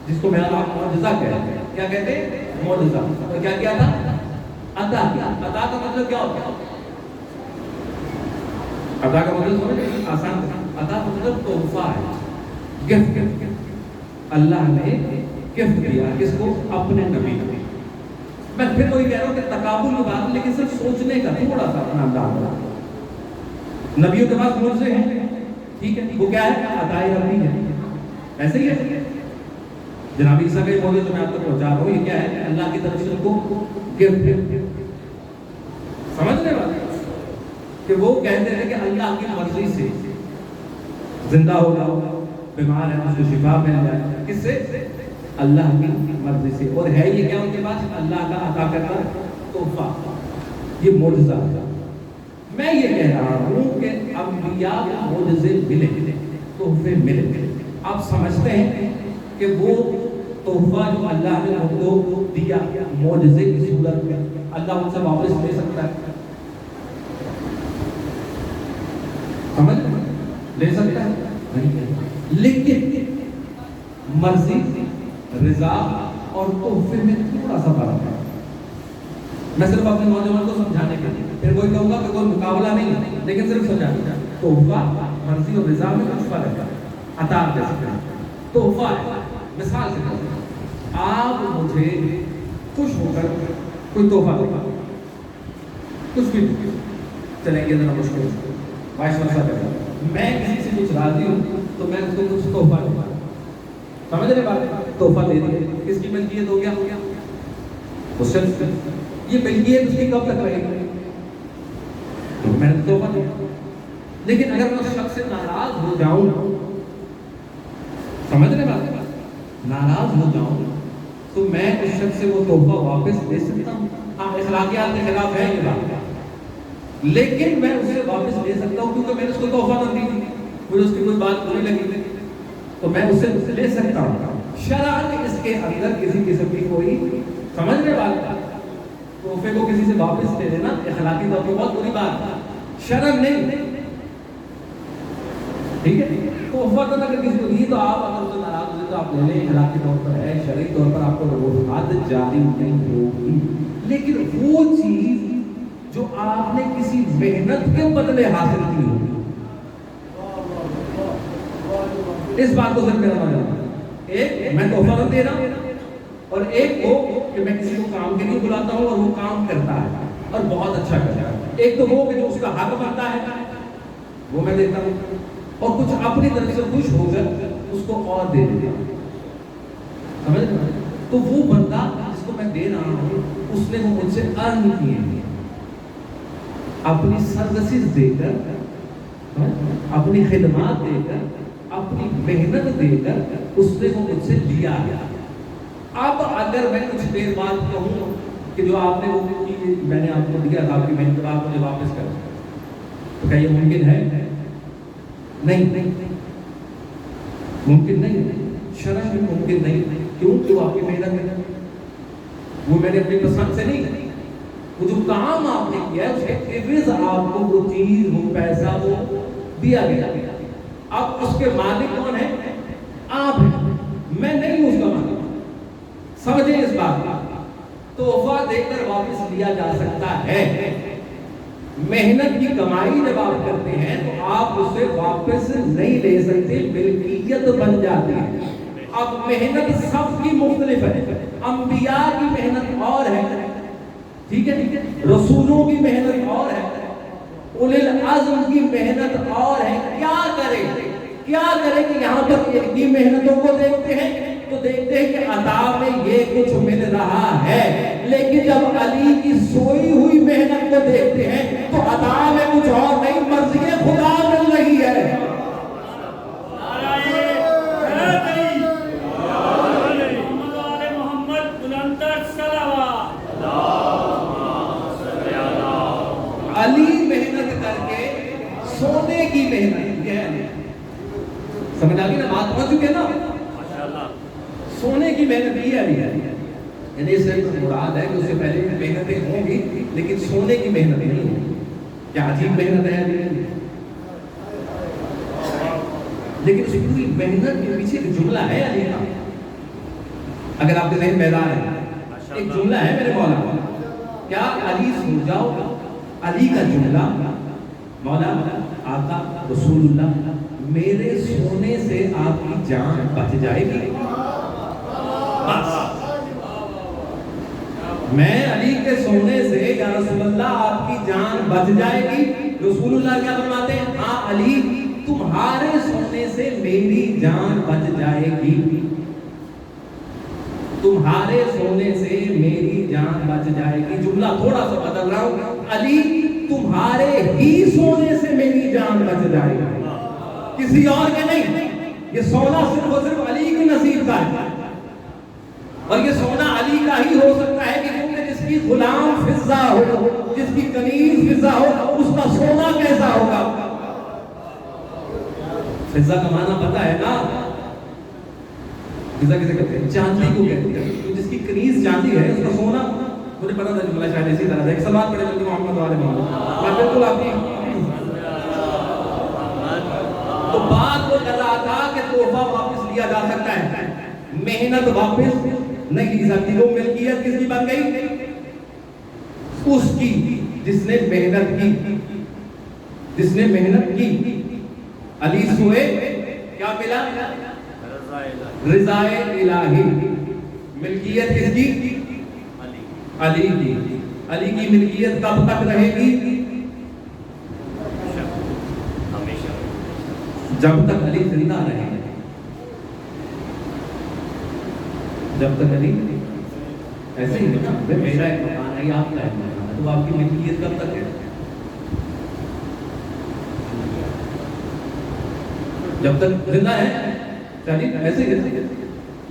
جس کو میں آپ معجزہ کہتے ہیں. کیا کہتے ہیں؟ معجزہ. تو کیا کیا تھا؟ عطا کیا. عطا کا مطلب کیا ہوتا ہے؟ عطا کا مطلب سمجھ آسان تھا. عطا کا مطلب تحفہ ہے، گفٹ. اللہ نے گفٹ دیا کس کو؟ اپنے نبی کو. میں پھر وہی کہہ رہا ہوں کہ تقابل کی بات، لیکن صرف سوچنے کا تھوڑا سا اپنا انداز بنا. نبیوں کے پاس معجزے ہیں، ٹھیک ہے، وہ کیا ہے؟ عطائے ربی ہے. ایسے ہی ہے جناب عیسیٰ کا یہ معجزہ جو میں آپ تک پہنچا رہا ہوں، یہ کیا ہے؟ اللہ کی طرف سے ان کو گفٹ. کہ وہ کہتے ہیں کہ اللہ کی مرضی سے زندہ ہو جاؤ، بیمار ہے اس کو شفا مل جائے، کس سے؟ اللہ کی مرضی سے. اور ہے یہ کیا ان کے پاس؟ اللہ کا عطا کرنا تحفہ، یہ معجزہ. میں یہ کہہ رہا ہوں کہ انبیاء کو معجزے ملے، تحفے ملے. آپ سمجھتے ہیں کہ وہ تحفہ جو اللہ نے ان کو دیا معجزے کی صورت میں، اللہ ان سے واپس لے سکتا ہے؟ سمجھ لے سکتا ہے؟ لیکن مرضی، رضا اور تحفے میں تھوڑا سا فرق ہے. میں صرف اپنے نوجوان کو سمجھانے کے لیے، پھر کوئی کہوں گا کہ کوئی مقابلہ نہیں، لیکن صرف سمجھانے. تحفہ، مرضی اور رضا میں کچھ فرق ہے. عطا دے سکتے ہیں، تحفہ ہے. مثال سے آپ مجھے خوش ہو کر کوئی تحفہ دے، کچھ بھی چلیں گے ذرا مشکل وائس ورسا کریں. میں کسی سے کچھ راضی ہوں تو میں اس کو کچھ تحفہ دوں گا. سمجھ رہے بات؟ تحفہ دے دیا، کس کی ملکیت ہو گیا؟ اس سے یہ ملکیت اس کی کب تک رہے گی؟ میں نے تحفہ دیا. لیکن اگر میں اس شخص سے ناراض ہو جاؤں، سمجھ رہے بات؟ ناراض ہو جاؤں تو میں اس شخص سے وہ تحفہ واپس دے سکتا ہوں. ہاں، اخلاقیات کے خلاف ہے یہ بات، لیکن میں اسے واپس دے سکتا ہوں کیونکہ میں نے اس کو تحفہ نہ دی، مجھے اس کی کوئی بات بری لگی تو میں اسے لے سکتا ہوں. شرعاً اس کے اندر کسی قسم کی کوئی، سمجھ رہے بات؟ تحفے کو کسی سے واپس دے دینا اخلاقی طور پر بہت بری بات ہے، شرعاً نہیں. ٹھیک ہے، تحفہ تو اگر کسی کو دی تو آپ اگر اسے ناراض ہوئے تو آپ لے لیں، اخلاقی طور پر ہے، شرعی طور پر آپ کو وہ حد جاری نہیں ہوگی. لیکن وہ چیز جو آپ نے کسی محنت کے بدلے حاصل کی ہوگی، اس بات کو سمجھ رہا ہوں. ایک میں تحفہ دے رہا ہوں، اور ایک وہ کہ میں کسی کو کام کے لیے بلاتا ہوں اور وہ کام کرتا ہے اور بہت اچھا کرتا ہے. ایک تو وہ کہ جو اس کا حق بنتا ہے وہ میں دیتا ہوں، اور کچھ اپنی طرف سے خوش ہو کر اس کو اور دے دیتا ہوں. سمجھ رہے ہیں؟ تو وہ بندہ جس کو میں دے رہا ہوں اس نے وہ مجھ سے ارن کیے ہیں، اپنی سروسز دے کر، اپنی خدمات دے کر، اپنی محنت دے کر اس نے وہ مجھ سے لیا ہے. اب اگر میں کچھ دیر بعد کہوں کہ جو آپ نے وہ کی میں نے آپ کو دیا تھا، آپ کی محنت آپ مجھے واپس کر، تو کیا یہ ممکن ہے؟ نہیں، ممکن نہیں، شرع میں ممکن نہیں. کیوں؟ کہ وہ آپ کی محنت ہے، وہ میں نے اپنی پسند سے نہیں. وہ جو کام آپ نے کیا ہے اس کے عوض آپ کو وہ چیز، وہ پیسہ وہ دیا گیا. اب اس کے مالک کون ہے؟ آپ ہیں، میں نہیں ہوں اس کا مالک. سمجھیں اس بات کا. تحفہ دے کر واپس لیا جا سکتا ہے. محنت کی کمائی جب آپ کرتے ہیں تو آپ اسے واپس نہیں لے سکتے، ملکیت بن جاتی ہے. اب محنت سب کی مختلف ہے. انبیاء کی محنت اور ہے، ٹھیک ہے، رسولوں کی محنت اور ہے، اولی العزم کی محنت اور ہے. کیا کرے کہ یہاں پر ایک کی محنتوں کو دیکھتے ہیں تو دیکھتے ہیں کہ عطا میں یہ کچھ مل رہا ہے، لیکن جب علی کی سوئی ہوئی محنت کو دیکھتے ہیں تو عطا میں کچھ اور نہیں، مرضی خدا مل رہی ہے. علی محنت کر کے سونے کی محنت کیا ہے، سمجھ آگی نا بات؟ پہنچ چکے نا؟ سونے کی محنت کی ہے علی، یعنی اس سے مراد ہے کہ اس سے پہلے محنتیں ہوں گی لیکن سونے کی محنت نہیں ہوگی. کیا عجیب محنت ہے علی. لیکن اس پوری محنت کے پیچھے ایک جملہ ہے علی کا، اگر آپ کے ذہن بیدار ہے. ایک جملہ ہے میرے مولا، کیا علی سو جاؤ گا. علی کا جملہ، مولا آقا رسول اللہ میرے سونے سے آپ کی جان بچ جائے گی. میں علی کے سونے سے یا رسول اللہ آپ کی جان بچ جائے گی. رسول اللہ کیا فرماتے ہیں؟ ہاں علی تمہارے سونے سے میری جان بچ جائے گی. تمہارے سونے سے میری جان بچ جائے گی. جملہ تھوڑا سا بدل رہا ہوں. علی تمہارے ہی سونے سے میری جان بچ جائے گی، کسی اور کے نہیں۔ یہ سونا صرف اور صرف علی کے نصیب کا ہے، اور یہ سونا علی کا ہی ہو سکتا ہے کہ کیونکہ جس کی غلام فضہ ہو، جس کی کنیز فضہ ہو، اس کا سونا کیسا ہوگا؟ فضہ کا معنی پتہ ہے نا؟ فضہ کسے کہتے ہیں؟ چاندی کو کہتے ہیں۔ تو جس کی کنیز چاندی ہے اس کا سونا، مجھے پتا تھا جملہ شاید اسی طرح سے ایک سوال پڑھے جلدی محمد والے محمد میں بالکل آپ کی تو بات وہ کر رہا تھا کہ تحفہ واپس لیا جا سکتا ہے، محنت واپس نہیں لی سکتی۔ وہ ملکیت کس کی بن گئی؟ اس کی جس نے محنت کی، جس نے محنت کی۔ علی سوئے کیا ملا؟ رضا الہی۔ ملکیت کس کی؟ علی کی۔ علی کی ملکیت کب تک رہے گی؟ جب تک علی زندہ رہے گا، جب تک علی ایسے ہی نا، میرا ایک مکان ہے، آپ کا ایک مکان ہے، تو آپ کی ملکیت کب تک ہے؟ جب تک زندہ ہے۔ چلیے ایسے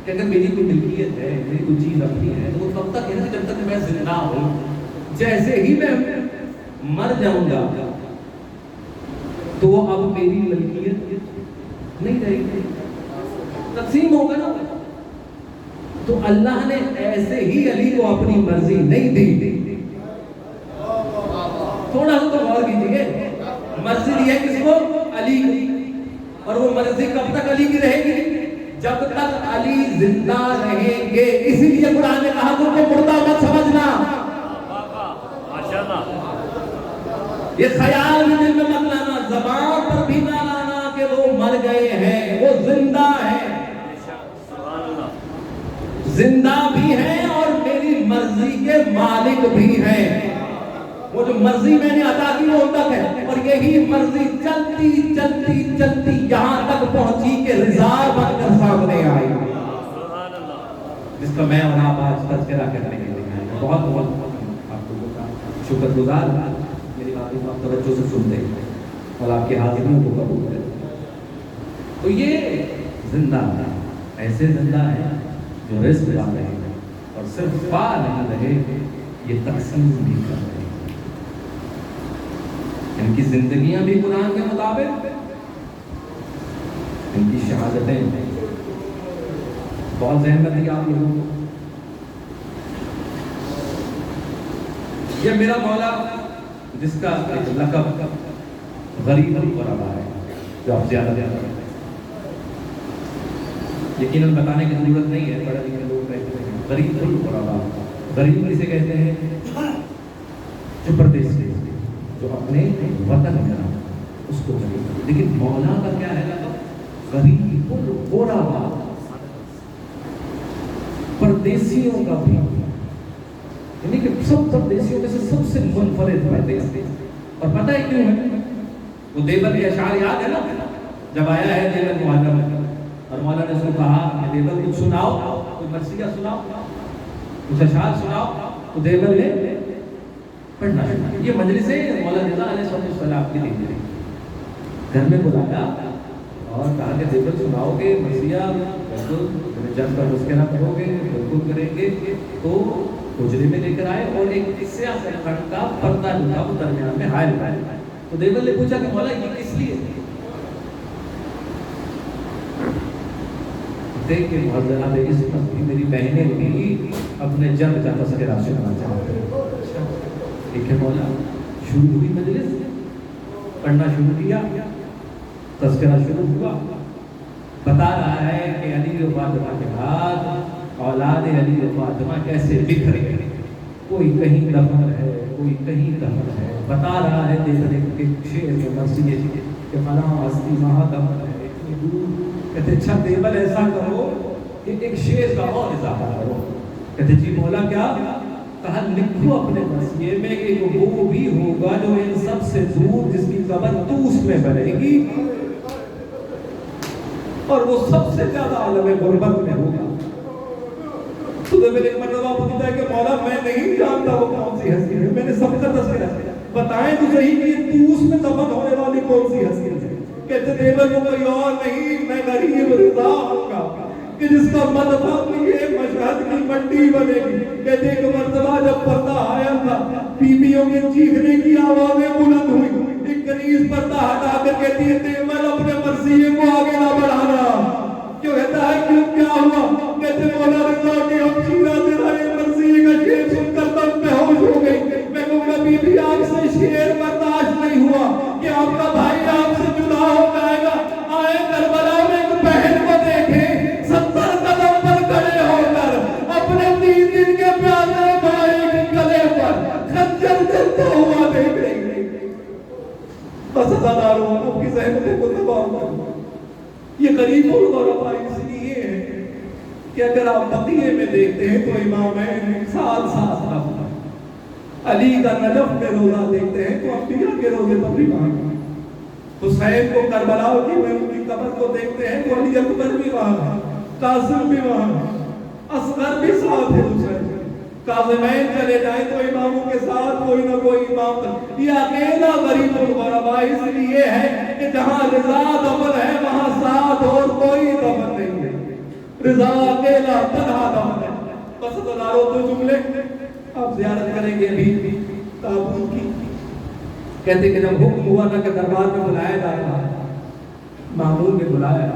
کہ اگر میری کوئی ملکیت ہے، میری کوئی چیز اپنی ہے، تو وہ تب تک ہے نا جب تک میں زندہ ہوں۔ جیسے ہی میں مر جاؤں گا تو وہ اب میری ملکیت نہیں رہے گی، تقسیم ہوگا نا۔ تو اللہ نے ایسے ہی علی کو اپنی مرضی نہیں دی۔ تھوڑا سا تو غور کیجیے، مرضی دی ہے کس کو؟ علی کی۔ اور وہ مرضی کب تک علی کی رہے گی؟ جب تک علی زندہ رہیں گے۔ اسی لیے قرآن نے کہا تم کو مردہ مت سمجھنا، یہ خیال بھی دل میں مت لانا، زبان پر بھی نہ لانا کہ وہ مر گئے ہیں، وہ زندہ ہیں، زندہ بھی ہیں اور میری مرضی کے مالک بھی ہیں۔ وہ جو مرضی میں نے عطا کی وہ تک ہے، اور یہی مرضی چلتی چلتی چلتی یہاں تک پہنچی کہ رضا بن کر سامنے آئی، جس کا میں اور آپ آج تذکرہ کرنے کے لیے آئے۔ بہت بہت آپ کو شکر گزار، میری باتیں کو آپ توجہ سے سنتے ہیں اور آپ کے حاضرین کو قبول کرتے۔ تو یہ زندہ ہے، ایسے زندہ ہے جو رزق پا رہے ہیں، اور صرف پا نہیں رہے، یہ تقسیم بھی کر رہے ہیں۔ ان کی زندگیاں بھی قرآن کے مطابق، ان کی شہادتیں بہت زحمت دی آپ لوگوں کو۔ یہ میرا مولا جس کا ایک لقب غریب القربا ہے، جو آپ زیادہ کرتے ہیں، یقیناً بتانے کی ضرورت نہیں ہے، پڑھے لکھے لوگ کہتے ہیں غریب القربا۔ غریب اسے کہتے ہیں جو پردیسی، جو اپنے وطن میں رہا اس کو غریب۔ لیکن مولا کا کیا ہے لقب؟ غریب الغربا، پردیسیوں کا بھی، یعنی کہ سب پردیسیوں میں سے سب سے منفرد پردیسی۔ اور پتہ ہے کیوں ہے؟ وہ دیوبند کے اشعار یاد ہے نا، جب آیا ہے دیوبند معظم اور مولا نے اس کو کہا کہ دیوبند کچھ سناؤ، کوئی مرثیہ سناؤ، کچھ اشعار سناؤ، تو دیوبند نے پڑھنا شروع۔ یہ مجلس مولا رضا علیہ السلام کی تھی، گھر میں بلایا اور کہا کہ دیوبند سناؤ گے مرثیہ؟ بالکل، جب کا تذکرہ کرو گے بالکل کریں گے۔ تو حجرے میں لے کر آئے اور ایک سیاہ خط کا پردہ جو تھا وہ درمیان میں حائل تھا۔ تو دیوبند نے پوچھا کہ مولا یہ کس لیے؟ دیکھ کے معذرات ہے، اس وقت بھی میری بہنیں بھی اپنے جد کا تذکرہ سننا چاہتے ہیں۔ ٹھیک ہے مولا، شروع ہوئی مجلس، پڑھنا شروع کیا، تذکرہ شروع ہوا، بتا رہا ہے کہ علی و فاطمہ کے بعد اولاد علی و فاطمہ کیسے بکھرے، کوئی کہیں دفن ہے، کوئی کہیں دفن ہے، بتا رہا ہے دیکھنے کے شعر میں مرثیے کہ فلاں ہستی وہاں دفن ہے اتنی دور۔ کہتے اچھا دیوبند ایسا کرو کہ ایک شعر کا اور اضافہ کرو۔ کہتے جی مولا کیا؟ کہا لکھو اپنے مرثیے میں کہ وہ بھی ہوگا جو ان سب سے دور، جس کی قبر طوس میں بنے گی، اور وہ سب سے زیادہ عالم غربت میں ہوگا۔ تو دیوبند ایک مرتبہ پوچھتا ہے کہ مولا میں نہیں جانتا وہ کون سی ہستی ہے، میں نے سب کا تذکرہ بتائیں تو صحیح کہ توس میں دفن ہونے والی کون سی حسین ہے؟ کہتے دیور وہ کوئی اور نہیں، میں غریب رضا کا کہ جس کا مدفع یہ مشہد کی منڈی بنے گی۔ کہتے ایک مرتبہ جب پردہ آیا تھا، بیویوں کے چیخنے کی آوازیں بلند ہوئی، ایک کنیز پردہ ہٹا کر کہتی ہے دیور اپنے مرثیے کو آگے نہ بڑھانا۔ کیوں کہتا ہے کیوں کیا ہوا؟ کہتے مولا رضا کی ہم چیرا تیرا یہ مرثیے کا شعر سن کر تب بے ہوش ہو گئی۔ میں کو کبھی بھی آپ سے شعر برداشت نہیں ہوا کہ آپ کا بھائی آپ سے جدا ہو جائے گا۔ آئے کربلا میں ایک بہن کو دیکھیں 70 قدم پر کھڑے ہو کر اپنے 3 دن کے پیاسے بھائی کے گلے پر خنجر چلتا ہوا دیکھ رہی۔ بس ازاداروں آپ کی زحمتیں کو تباہ کرو۔ یہ غریب الغرباء اس لیے ہے کہ اگر آپ بقیہ میں دیکھتے ہیں تو امامین ساتھ ساتھ رہا، علی کا نجف میں روزہ دیکھتے ہیں تو انبیاء کے روزے پر بھی وہاں، حسین کو کربلا کی میں ان کی قبر کو دیکھتے ہیں تو علی اکبر بھی وہاں، قاسم بھی وہاں، اصغر بھی ساتھ ہے حسین۔ کاظمین چلے جائیں تو اماموں کے ساتھ کوئی نہ کوئی امام تھا۔ یہ اکیلا غریب الغرباء اس لیے ہے کہ جہاں رضا دفن ہے وہاں ساتھ اور کوئی دفن نہیں ہے، رضا اکیلا تنہا دفن ہے۔ بس دلاروں تو جملے آپ زیارت کریں گے ابھی تابوت کی۔ کہتے کہ جب حکم ہوا نا کہ دربار میں بلایا جا رہا ہے، مامون نے بلایا،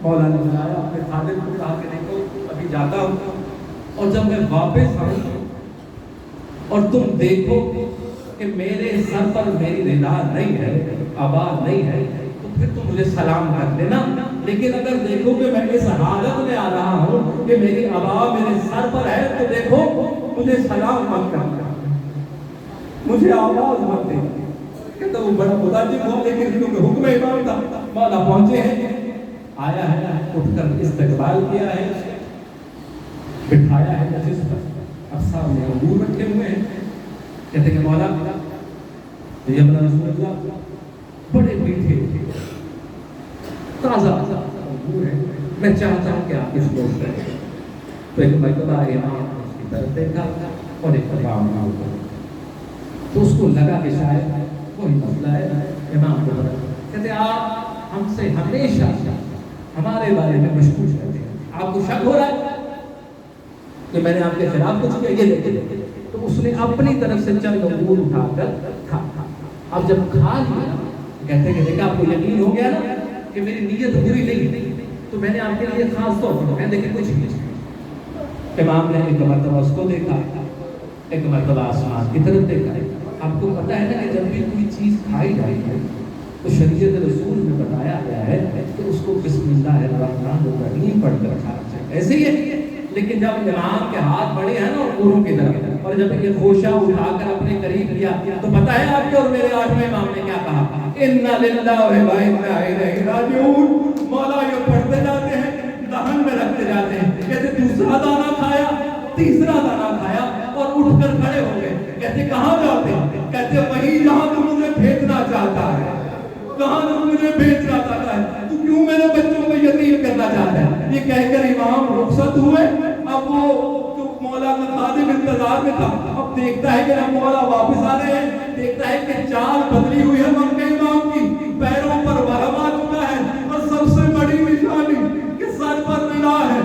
مولا نے بلایا، اپنے خادم کو کہا کہ دیکھو ابھی جاتا ہوں اور جب میں واپس آؤں اور تم دیکھو کہ میرے سر پر میری رضا نہیں ہے، آباد نہیں ہے، تو پھر تم مجھے سلام کر لینا۔ لیکن اگر دیکھو کہ میں اس حالت میں آ رہا ہوں کہ میری آباد میرے سر پر ہے تو دیکھو مجھے سلام مت کرنا، مجھے آواز مت دینا۔ کہتا وہ بڑا متعجب ہوا، لیکن کیونکہ حکم امام تھا، مولا پہنچے ہیں، آیا ہے، اٹھ کر استقبال کیا ہے، بٹھایا ہے نشست پر، اب سامنے انگور رکھے ہوئے ہیں۔ کہتے کہ مولا یہ اپنا رسول اللہ بڑے میٹھے تازہ انگور ہے، میں چاہتا ہوں کہ آپ اس کو کریں۔ تو ایک مرتبہ امام اس کی طرف دیکھا اور ایک امام تو اس کو لگا کہ شاید کوئی مسئلہ ہے۔ امام کو کہتے آپ ہم سے ہمیشہ ہمارے بارے میں مشکوک رہتے ہیں، آپ کو شک ہو رہا ہے کہ میں نے آپ کے خلاف کچھ کیا؟ یہ دیکھیں۔ تو اس نے اپنی طرف سے چند انگور اٹھا کر کھا۔ اب جب کھا لیا کہتے کہ دیکھا آپ کو یقین ہو گیا نا کہ میری نیت بری نہیں، تو میں نے آپ کے لیے خاص طور پر دیکھیں کچھ نہیں۔ امام نے ایک مرتبہ اس کو دیکھا، ایک مرتبہ آسمان کی طرف دیکھا۔ آپ کو پتہ ہے نا کہ جب بھی کوئی چیز کھائی جاتی ہے تو شریعت رسول میں بتایا گیا ہے کہ اس کو بسم اللہ الرحمن الرحیم پڑھ کر کھانا چاہیے، ایسے ہی ہے۔ لیکن جب امام کے ہاتھ بڑے ہیں نا انگوروں کی طرف، اور جب یہ خوشہ اٹھا کر اپنے قریب لیا تو پتہ ہے آپ کے اور میرے 8ویں امام نے کیا کہا؟ اِنَّا لِلَّهِ وَإِنَّا إِلَيْهِ رَاجِعُونَ۔ مولا یہ پڑھتے جاتے ہیں، دہن میں رکھتے جاتے ہیں۔ کہتے دوسرا دانہ کھایا، تیسرا دانہ کھایا اور اٹھ کر کھڑے ہو گئے۔ کہتے کہاں جاتے ہیں؟ کہتے وہیں جہاں تم مجھے بھیجنا چاہتا ہے، کہاں تم مجھے بھیجنا چاہتا ہے، تو کیوں میرے بچوں کو یتیم کرنا چاہتا ہے؟ یہ کہہ کر امام رخصت ہوئے۔ اب وہ مولا کا خادم انتظار میں تھا، اب دیکھتا ہے کہ اب مولا واپس آ رہے ہیں، دیکھتا ہے کہ چال بدلی ہوئی ہے مکہ امام کی، پیروں پر ورم آ چکا ہے، اور سب سے بڑی نشانی کہ سر پر رلا ہے۔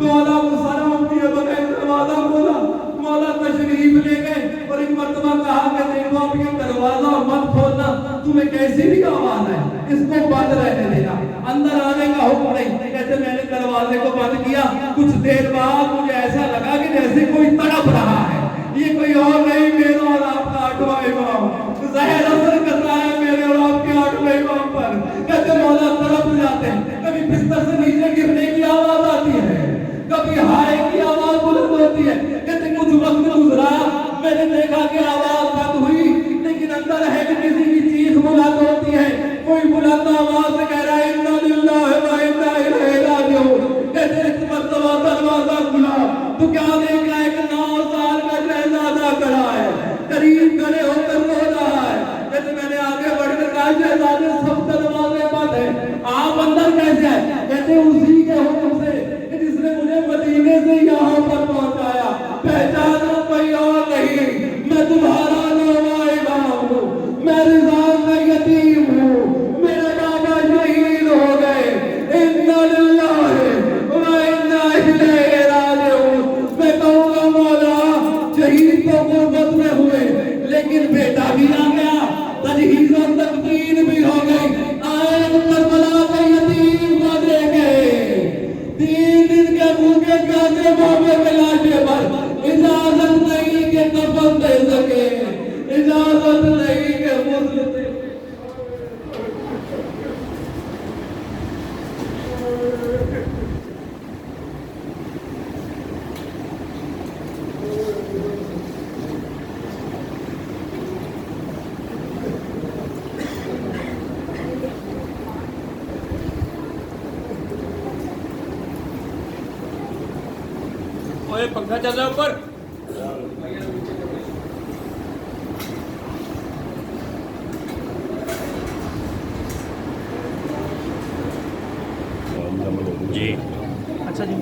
مولا کو سلام کیے بغیر دروازہ کھولا، مولا تشریف لے گئے اور ایک مرتبہ کہا کہ دیکھو اب یہ دروازہ مت کھولنا، تمہیں کیسی بھی آواز ہے اس کو بند رہنے دینا، اندر آنے کا حکم نہیں۔ کہتے میں نے دروازے کو بند کیا، کچھ دیر بعد مجھے ایسا لگا کہ جیسے کوئی تڑپ رہا ہے، یہ کوئی اور نہیں میرا اور آپ کا 8واں امام، زہر اثر کر رہا ہے میرے اور آپ کے 8ویں امام پر۔ کہتے مولا تڑپ جاتے ہیں، کبھی بستر سے نیچے گرنے کی آواز آتی ہے، کبھی ہائے کی آواز بلند ہوتی ہے۔ کہتے کچھ وقت گزرا، میں نے دیکھا کہ آواز بند ہوئی، لیکن اندر ہے کہ کسی کی چیخ بلند ہوتی ہے، کوئی بلند آواز سے کہہ رہا ہے اِنَّا لِلَّهِ وَإِنَّا إِلَيْهِ رَاجِعُونَ۔ کہتے ایک مرتبہ دروازہ کھلا تو کیا دیکھا؟ ایک 9 سال کا شہزادہ کھڑا ہے، قریب کھڑے ہو کر رو رہا ہے۔ کہتے میں نے آگے بڑھ کر کہا شہزادے سب دروازے بند ہیں، آپ اندر کیسے آئے؟ کہتے اسی کے حکم سے کہ جس نے مجھے مدینے سے یہاں پر پہنچایا، پہچانا کوئی اور نہیں، میں تمہارا 9واں امام اوے پنکھا چل رہا ہے اوپر. جی اچھا جی